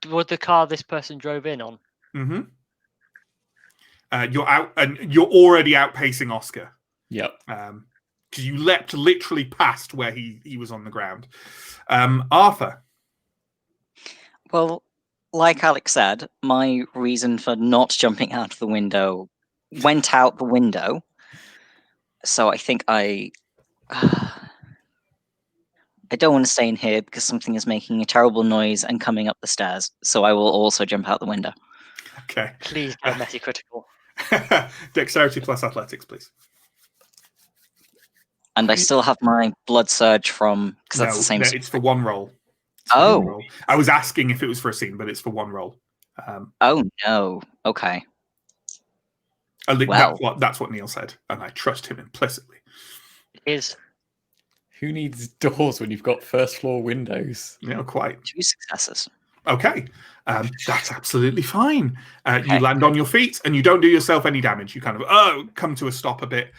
was the car this person drove in on. Mm-hmm. You're out, and you're already outpacing Oscar. Yep. Because you leapt literally past where he was on the ground. Arthur. Well, like Alex said, my reason for not jumping out of the window went out the window. So I think I don't want to stay in here because something is making a terrible noise and coming up the stairs. So I will also jump out the window. Okay. Please get a messy critical. Dexterity plus athletics, please. And I still have my blood surge from because that's the same. It's for one roll. Oh, I was asking if it was for a scene, but it's for one roll. oh no. Okay. That's what Neill said, and I trust him implicitly. It is. Who needs doors when you've got first floor windows? Quite. 2 successes. Okay, that's absolutely fine. Okay. You land on your feet, and you don't do yourself any damage. You kind of come to a stop a bit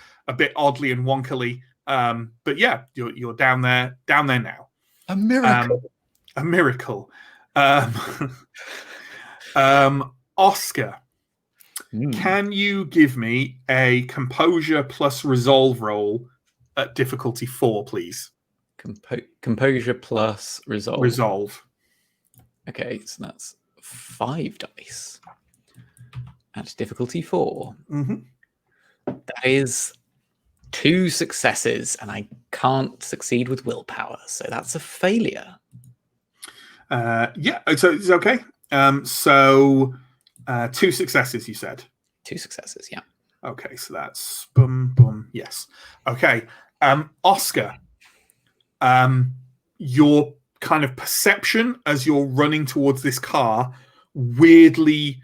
oddly and wonkily. But yeah, you're down there now. A miracle. A miracle. Oscar, can you give me a composure plus resolve roll at difficulty 4, please? Composure plus resolve. Resolve. Okay, so that's 5 dice at difficulty 4. Mm-hmm. That is 2 successes, and I can't succeed with willpower, so that's a failure. So it's okay. So 2 successes, you said. 2 successes, yeah. Okay, so that's boom. Yes. Okay. Oscar, your kind of perception as you're running towards this car weirdly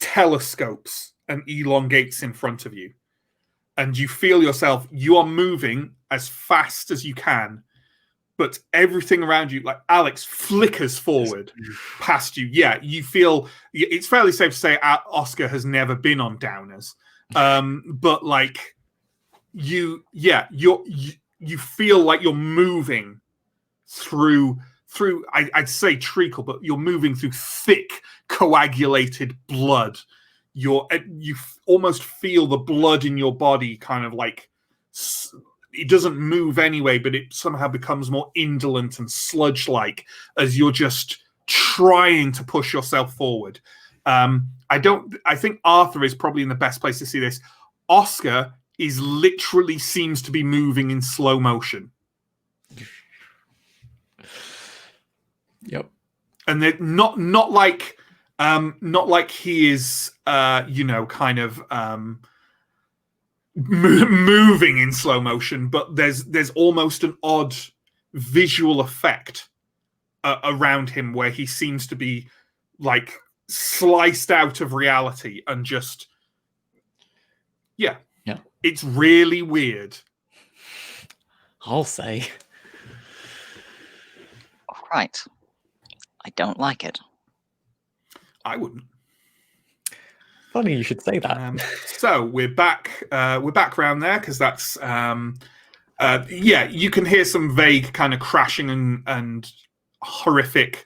telescopes and elongates in front of you. And you feel you are moving as fast as you can, but everything around you, like Alex, flickers forward past you. Yeah, you feel it's fairly safe to say Oscar has never been on downers. But like you feel like you're moving through I'd say treacle, but you're moving through thick coagulated blood. You almost feel the blood in your body kind of like it doesn't move anyway, but it somehow becomes more indolent and sludge-like as you're just trying to push yourself forward. I think Arthur is probably in the best place to see this. Oscar literally seems to be moving in slow motion. Yep. And they're not like he is kind of moving in slow motion, but there's almost an odd visual effect around him where he seems to be like sliced out of reality and just yeah. It's really weird. I'll say. All right. I don't like it. I wouldn't. Funny you should say that. So we're back around there because that's you can hear some vague kind of crashing and horrific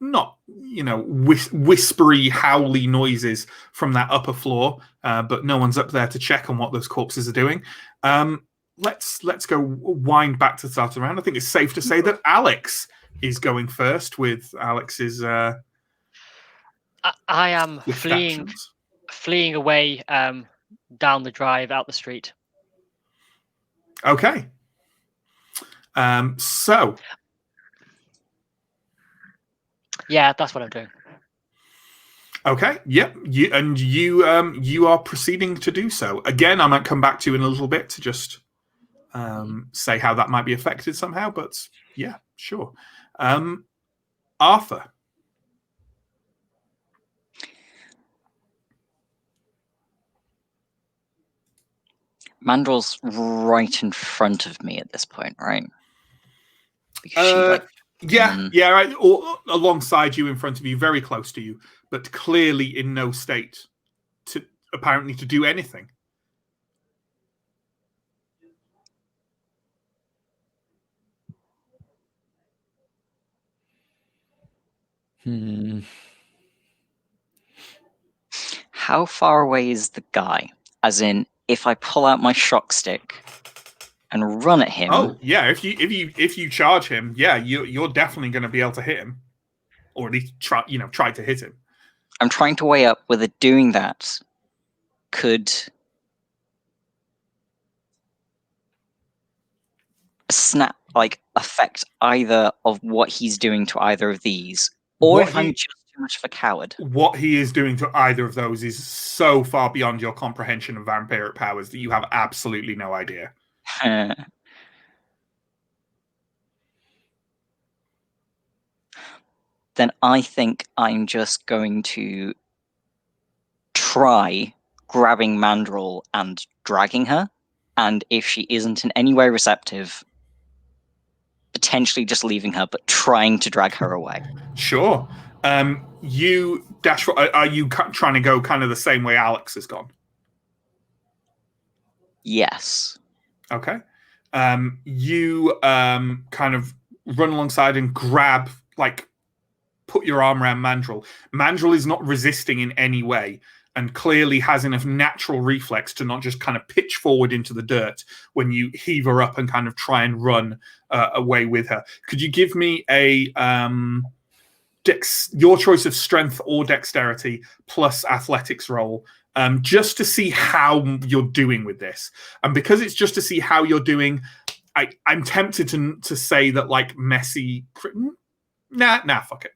not whispery howly noises from that upper floor, but no one's up there to check on what those corpses are doing. Let's go wind back to the start of the round. I think it's safe to say that Alex is going first with Alex's I am fleeing away down the drive out the street. Okay. So yeah, that's what I'm doing. Okay. Yep. You are proceeding to do so. Again, I might come back to you in a little bit to just say how that might be affected somehow. But yeah, sure. Arthur. Mandrel's right in front of me at this point, right? Because she yeah, right, or alongside you, in front of you, very close to you, but clearly in no state to apparently to do anything. How far away is the guy? As in, if I pull out my shock stick and run at him. Oh yeah, if you charge him, yeah, you're definitely going to be able to hit him, or at least try to hit him. I'm trying to weigh up whether doing that could affect either of what he's doing to either of these, or if I'm just too much of a coward. What he is doing to either of those is so far beyond your comprehension of vampiric powers that you have absolutely no idea. Then I think I'm just going to try grabbing Mandrel and dragging her, and if she isn't in any way receptive, potentially just leaving her, but trying to drag her away. Sure. You dash. Are you trying to go kind of the same way Alex has gone? Yes. Okay. You kind of run alongside and grab, put your arm around Mandrel. Mandrel is not resisting in any way, and clearly has enough natural reflex to not just kind of pitch forward into the dirt when you heave her up and kind of try and run away with her. Could you give me a your choice of strength or dexterity plus athletics roll, just to see how you're doing with this? And because it's just to see how you're doing, I'm tempted to say that messy. Nah, fuck it.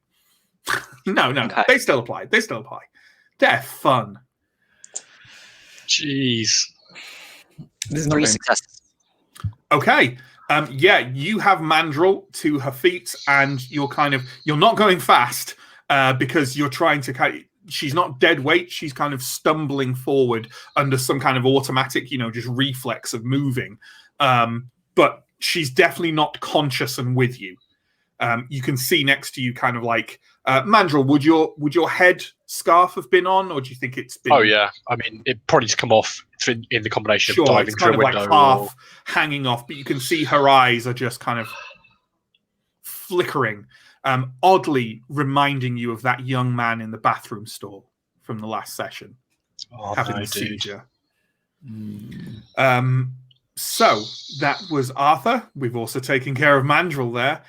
No, okay. They still apply. They're fun. Jeez. This is 3 successes. Okay. Yeah, you have Mandrel to her feet, and you're not going fast because you're trying to she's not dead weight. She's kind of stumbling forward under some kind of automatic, just reflex of moving. But she's definitely not conscious and with you. You can see next to you Mandrel, would your head scarf have been on, or do you think it's been... Oh yeah, I mean, it probably just come off in the combination of diving through a window. Half hanging off, but you can see her eyes are just kind of flickering, oddly reminding you of that young man in the bathroom stall from the last session, having the seizure. So that was Arthur. We've also taken care of Mandrel there.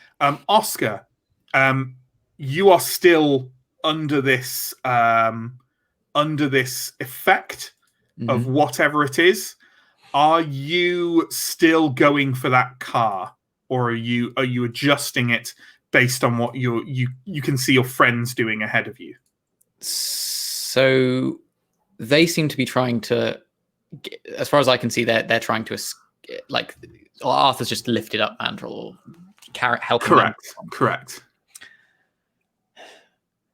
Oscar, you are still under this effect of whatever it is. Are you still going for that car, or are you adjusting it based on what you can see your friends doing ahead of you? So they seem to be trying to, as far as I can see, they're trying to Arthur's just lifted up Mandrel, helping. Correct.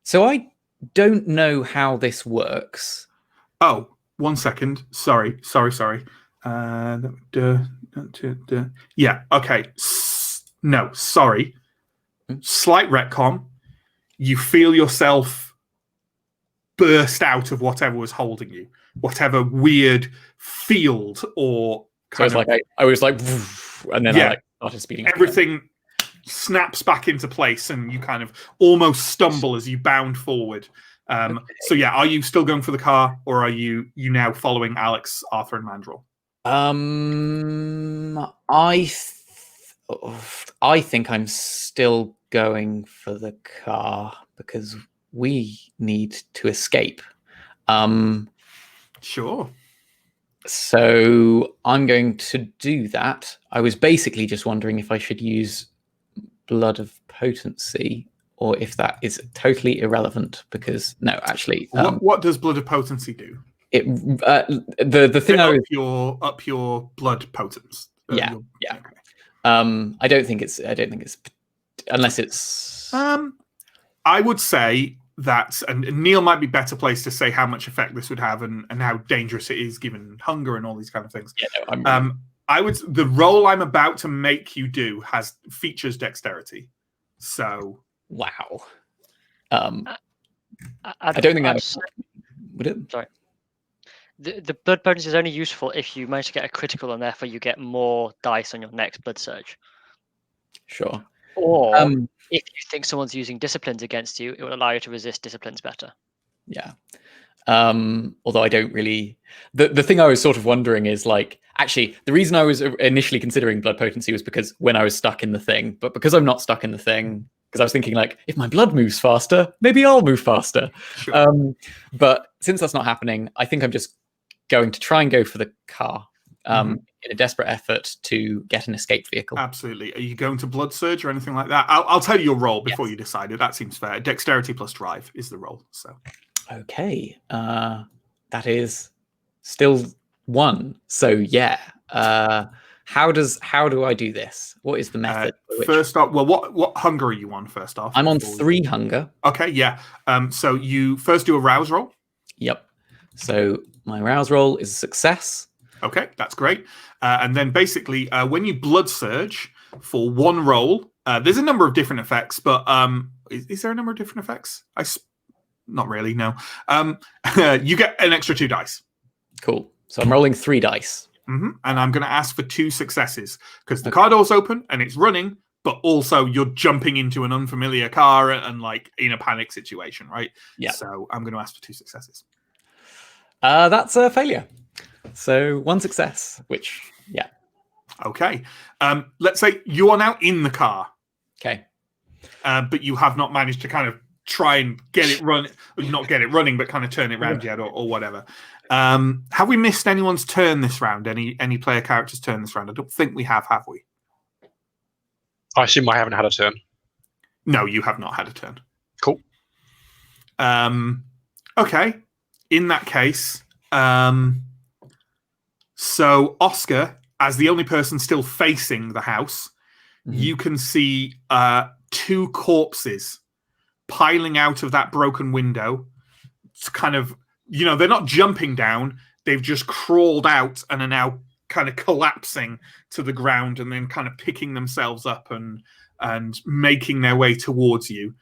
So I don't know how this works. Oh, 1 second. Sorry. Yeah, okay. No, sorry. Slight retcon. You feel yourself burst out of whatever was holding you. Whatever weird field or... So it's I was and then I started speeding. Everything snaps back into place, and you kind of almost stumble as you bound forward. Okay. So yeah, are you still going for the car, or are you now following Alex, Arthur, and Mandrel? I think I'm still going for the car because we need to escape. Sure. So I'm going to do that. I was basically just wondering if I should use Blood of Potency, or if that is totally irrelevant. Because no, actually, what does Blood of Potency do? It the thing up your blood potence. Yeah. Okay. I don't think it's unless it's. I would say that, and Neill might be better placed to say how much effect this would have and how dangerous it is given hunger and all these kind of things. Yeah, no, the role I'm about to make you do features dexterity. So wow. I don't think that would it. Sorry. The blood potency is only useful if you manage to get a critical, and therefore you get more dice on your next blood surge. Sure. Or if you think someone's using disciplines against you, it will allow you to resist disciplines better. Yeah. Although I don't really. The thing I was sort of wondering is actually the reason I was initially considering blood potency was because when I was stuck in the thing, but because I'm not stuck in the thing, because I was thinking if my blood moves faster, maybe I'll move faster. Sure. But since that's not happening, I think I'm just going to try and go for the car in a desperate effort to get an escape vehicle. Absolutely. Are you going to blood surge or anything like that? I'll tell you your roll before you decide it. That seems fair. Dexterity plus drive is the roll. So. Okay. That is still 1. So yeah. How do I do this? What is the method? First off, well, what hunger are you on? First off, I'm on 3 hunger. Okay, yeah. So you first do a rouse roll. Yep. So my rouse roll is a success. Okay, that's great. And then basically, when you blood surge for 1 roll, there's a number of different effects, but is there a number of different effects? Not really. No. You get an extra 2 dice. Cool. So I'm rolling 3 dice. And I'm going to ask for 2 successes because the car door's open and it's running, but also you're jumping into an unfamiliar car and in a panic situation, right? Yeah. So I'm going to ask for 2 successes. That's a failure. So 1 success, which, yeah. Okay. Let's say you are now in the car. Okay. But you have not managed to kind of try and get it not get it running, but kind of turn it around yet or whatever. Have we missed anyone's turn this round? Any player characters' turn this round? I don't think we have we? I assume I haven't had a turn. No, you have not had a turn. Cool. Okay. In that case, so Oscar, as the only person still facing the house, you can see 2 corpses piling out of that broken window. It's kind of, they're not jumping down. They've just crawled out and are now kind of collapsing to the ground and then kind of picking themselves up and making their way towards you.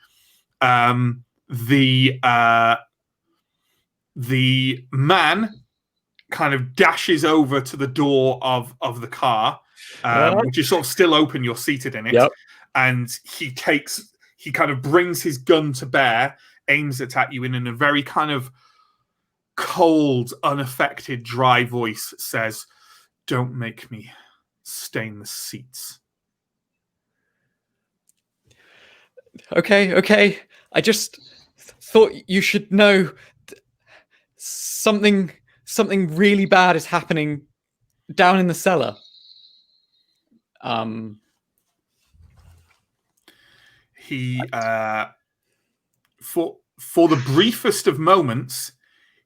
The man kind of dashes over to the door of the car, which is sort of still open. You're seated in it. Yep. And he kind of brings his gun to bear, aims it at you, and in a very kind of cold, unaffected, dry voice says, "Don't make me stain the seats." Okay. I just thought you should know something really bad is happening down in the cellar. He for the briefest of moments,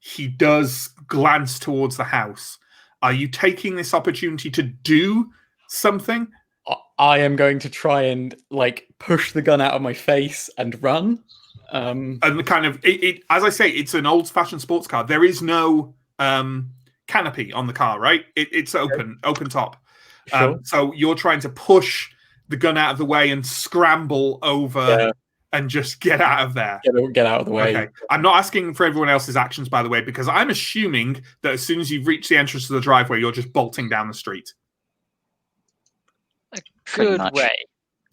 he does glance towards the house. Are you taking this opportunity to do something? I am going to try and push the gun out of my face and run. And kind of it as I say, it's an old-fashioned sports car. There is no canopy on the car, right? It's open top. Sure. So you're trying to push the gun out of the way and scramble over and just get out of there. Get out of the way. Okay. I'm not asking for everyone else's actions, by the way, because I'm assuming that as soon as you've reached the entrance to the driveway, you're just bolting down the street. A good way.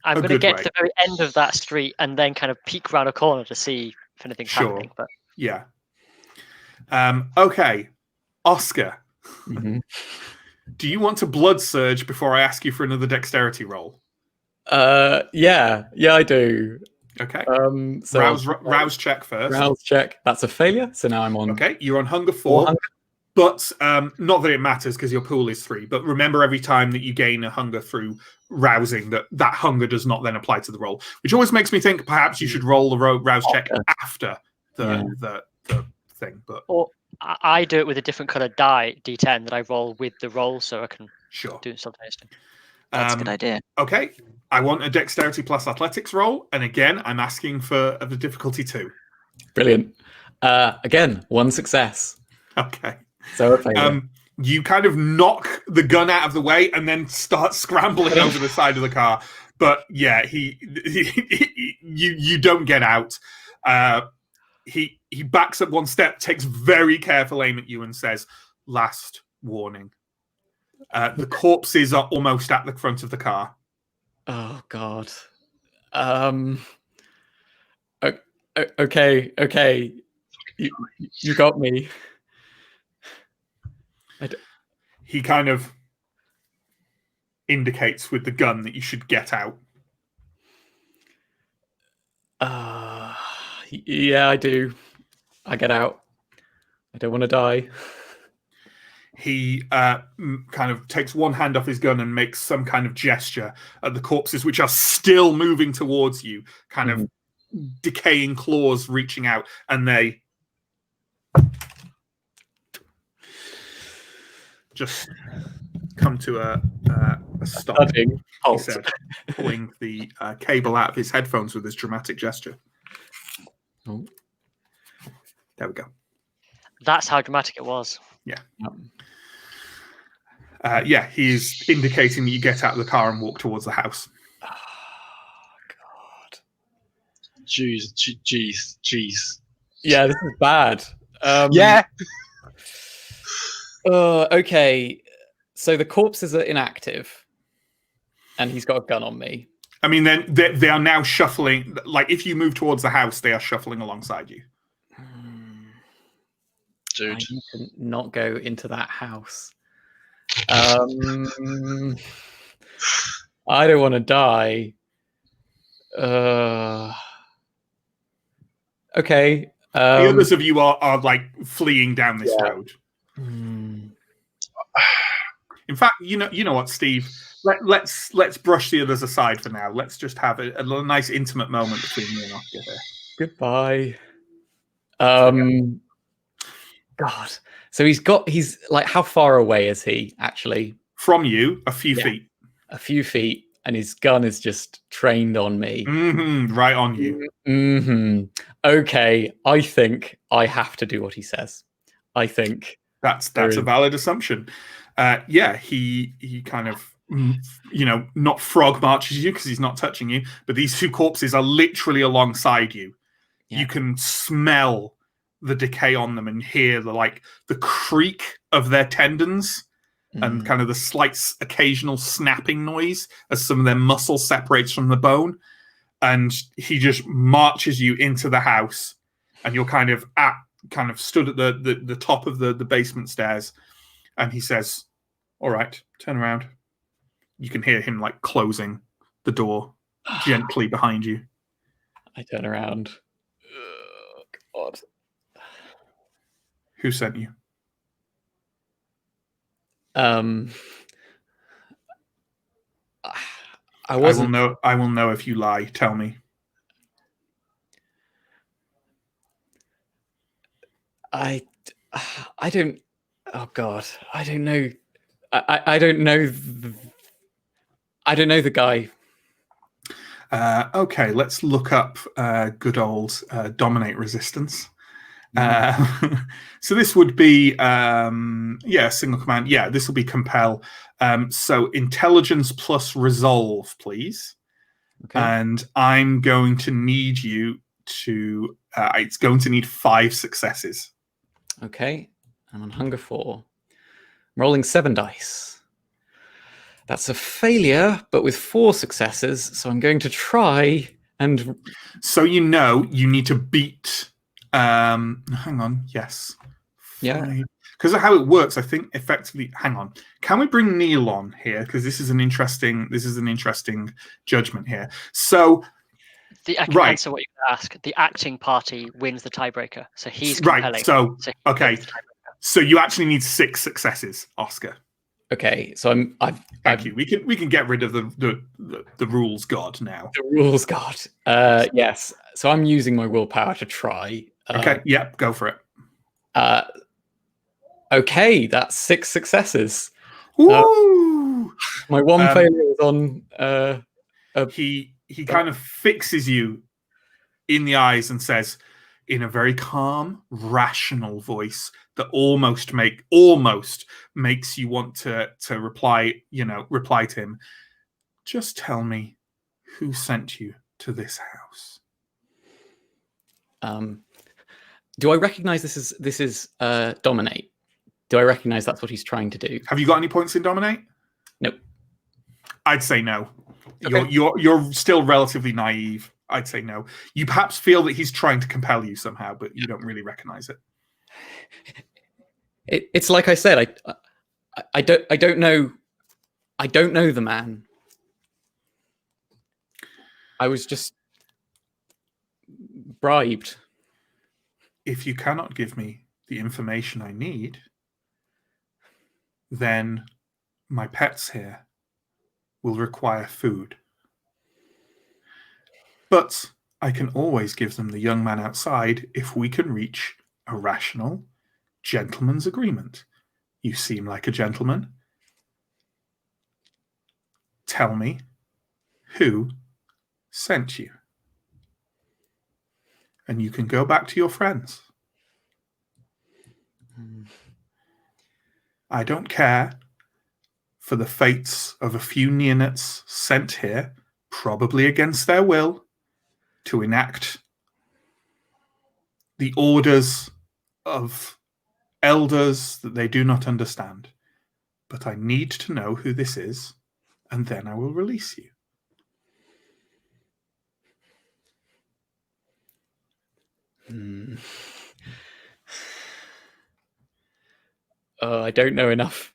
I'm going to get to the very end of that street and then kind of peek around a corner to see if anything's happening. But yeah. Okay. Oscar. Do you want to blood surge before I ask you for another dexterity roll? Yeah, I do. Okay. So rouse check first. Rouse check. That's a failure. So now I'm on. Okay, you're on hunger 4. But not that it matters because your pool is 3. But remember, every time that you gain a hunger through rousing, that hunger does not then apply to the roll, which always makes me think perhaps you should roll the rouse check after the thing. But or I do it with a different color die D10 that I roll with the roll, so I can Sure. Do simultaneously. That's a good idea. Okay. I want a dexterity plus athletics roll, and again, I'm asking for the difficulty 2. Brilliant. Again, 1 success. Okay. So a failure. You kind of knock the gun out of the way and then start scrambling over the side of the car. But yeah, you don't get out. He backs up 1 step, takes very careful aim at you, and says, "Last warning. The corpses are almost at the front of the car." Oh God. Okay. You got me. He kind of indicates with the gun that you should get out. Yeah, I do. I get out. I don't want to die. He kind of takes one hand off his gun and makes some kind of gesture at the corpses, which are still moving towards you, kind of decaying claws reaching out, and they just come to a stop. He said, pulling the cable out of his headphones with his dramatic gesture. Oh. There we go. That's how dramatic it was. Yeah. He's indicating that you get out of the car and walk towards the house. Oh, God. Jeez. Yeah, this is bad. Yeah. Okay. So the corpses are inactive, and he's got a gun on me. I mean, then they are now shuffling. Like, if you move towards the house, they are shuffling alongside you. Dude. I need to not go into that house. I don't want to die. Okay. The others of you are like fleeing down this road. In fact, you know what, Steve? Let's brush the others aside for now. Let's just have a nice intimate moment between me and Oscar here. Goodbye. God. So he's like, how far away is he actually? From you, a few feet. A few feet, and his gun is just trained on me. Right on you. Okay, I think I have to do what he says. I think that's a valid assumption. He kind of, not frog marches you because he's not touching you, but these 2 corpses are literally alongside you. Yeah. You can smell the decay on them and hear the creak of their tendons and kind of the slight occasional snapping noise as some of their muscle separates from the bone. And he just marches you into the house, and you're kind of stood at the top of the basement stairs, and he says, "All right, turn around." You can hear him closing the door gently behind you. I turn around. Oh, God. Who sent you? I wasn't. I will know if you lie. Tell me. I don't. Oh God, I don't know. I don't know. I don't know the guy. Okay, let's look up good old dominate resistance. So this would be single command. Yeah, this will be compel. So intelligence plus resolve, please. Okay. And I'm going to need you to. It's going to need 5 successes. Okay, I'm on hunger 4. I'm rolling 7 dice. That's a failure, but with 4 successes. So I'm going to try and. So you need to beat. Hang on. Yes. Yeah. Because of how it works, I think effectively. Hang on. Can we bring Neill on here? Because this is an interesting judgment here. So. I can answer what you ask. The acting party wins the tiebreaker, so he's compelling. Right. So okay. So you actually need 6 successes, Oscar. Okay. So Thank you. We can get rid of the rules god now. The rules god. Yes. So I'm using my willpower to try. Okay. Yep. Go for it. Okay. That's 6 successes. Woo! no. My one failure was on. He kind of fixes you in the eyes and says, in a very calm, rational voice that almost makes you want to reply to him. Just tell me who sent you to this house. Do I recognize this is dominate? Do I recognize that's what he's trying to do? Have you got any points in dominate? Nope. I'd say no. Okay. You're still relatively naive. I'd say no. You perhaps feel that he's trying to compel you somehow, but you don't really recognize it. It's like I said. I don't know. I don't know the man. I was just bribed. If you cannot give me the information I need, then my pets here will require food. But I can always give them the young man outside if we can reach a rational gentleman's agreement. You seem like a gentleman. Tell me who sent you. And you can go back to your friends. I don't care for the fates of a few neonates sent here, probably against their will, to enact the orders of elders that they do not understand. But I need to know who this is, and then I will release you. I don't know enough.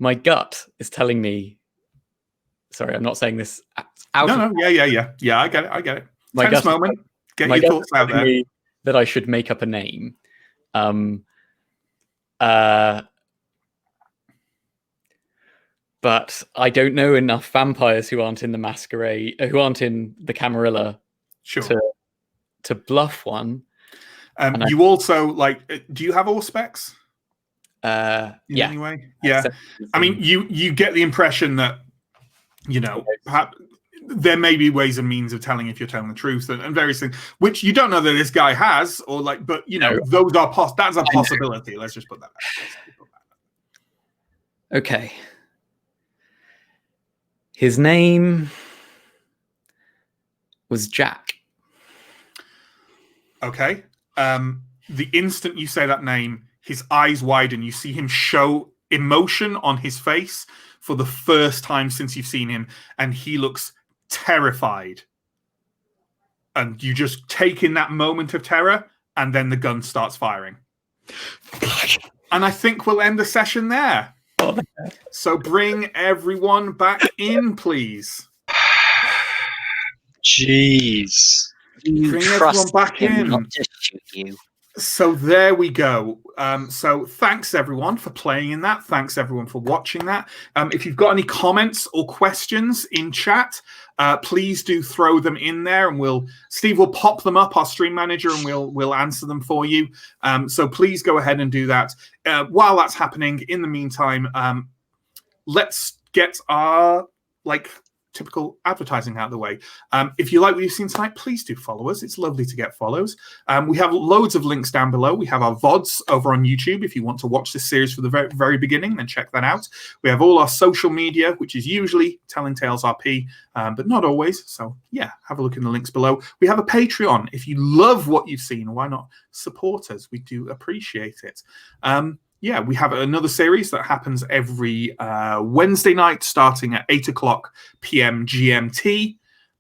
My gut is telling me. Sorry, I'm not saying this out. No, yeah. I get it. My Tense gut, moment. Get my your gut thoughts is out telling there. me that I should make up a name. But I don't know enough vampires who aren't in the Masquerade, who aren't in the Camarilla, Sure. to bluff one. You also do you have Auspex? In Yeah. any way? Yeah. I mean, you get the impression that, perhaps there may be ways and means of telling if you're telling the truth and various things, which you don't know that this guy has, but those are that's a possibility. Let's just put that out. Okay. His name was Jack. Okay. The instant you say that name, his eyes widen. You see him show emotion on his face for the first time since you've seen him, and he looks terrified. And you just take in that moment of terror, and then the gun starts firing. And I think we'll end the session there. So bring everyone back in, please. Jeez. Bring everyone back in. Not to shoot you. So there we go. So thanks everyone for playing in that. Thanks everyone for watching that. If you've got any comments or questions in chat, please do throw them in there, and Steve will pop them up, our stream manager, and we'll answer them for you. So please go ahead and do that. While that's happening, in the meantime, let's get our typical advertising out of the way. If you like what you've seen tonight, please do follow us. It's lovely to get follows. We have loads of links down below. We have our VODs over on YouTube. If you want to watch this series for the very, very beginning, then check that out. We have all our social media, which is usually Telling Tales RP, but not always. So yeah, have a look in the links below. We have a Patreon. If you love what you've seen, why not support us? We do appreciate it. Yeah, we have another series that happens every Wednesday night starting at 8:00 p.m. GMT.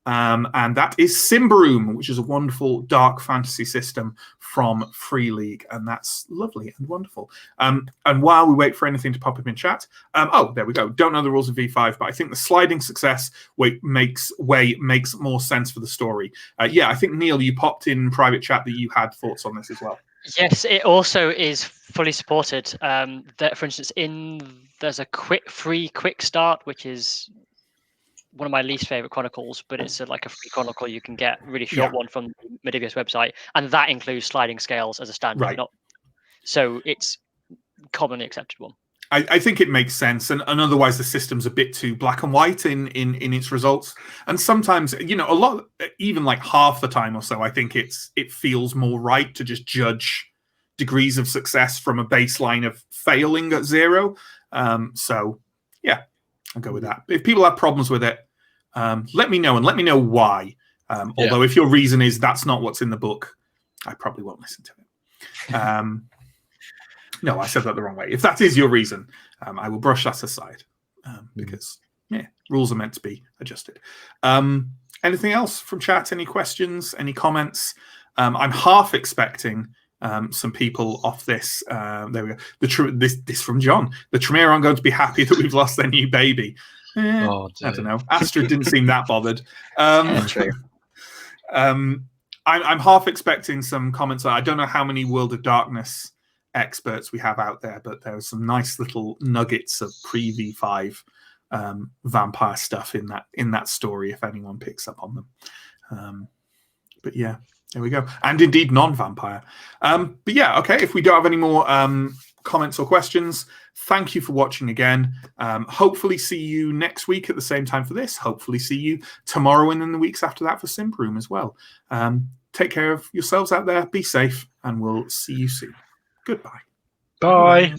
And that is Symbaroom, which is a wonderful dark fantasy system from Free League. And that's lovely and wonderful. And while we wait for anything to pop up in chat, there we go. Don't know the rules of V5, but I think the sliding success makes more sense for the story. I think, Neill, you popped in private chat that you had thoughts on this as well. Yes, it also is fully supported. For instance, there's a free quick start, which is one of my least favorite chronicles, but it's like a free chronicle you can get, really short one from Madivius website, and that includes sliding scales as a standard. Right. So it's commonly accepted one. I think it makes sense, and otherwise the system's a bit too black and white in its results. And sometimes, a lot, even like half the time or so, I think it feels more right to just judge degrees of success from a baseline of failing at 0. So yeah, I'll go with that. If people have problems with it, let me know, and let me know why. Although if your reason is that's not what's in the book, I probably won't listen to it. No, I said that the wrong way. If that is your reason, I will brush that aside because rules are meant to be adjusted. Anything else from chat? Any questions? Any comments? I'm half expecting some people off this. There we go. This from John. The Tremere aren't going to be happy that we've lost their new baby. I don't know. Astrid didn't seem that bothered. True. I'm half expecting some comments. I don't know how many World of Darkness experts we have out there, but there are some nice little nuggets of pre-V5 vampire stuff in that story if anyone picks up on them. But yeah, there we go. And indeed non-vampire. But yeah, okay, if we don't have any more comments or questions, thank you for watching again. Hopefully see you next week at the same time for this. Hopefully see you tomorrow and in the weeks after that for Simp Room as well. Take care of yourselves out there, be safe, and we'll see you soon. Goodbye. Bye.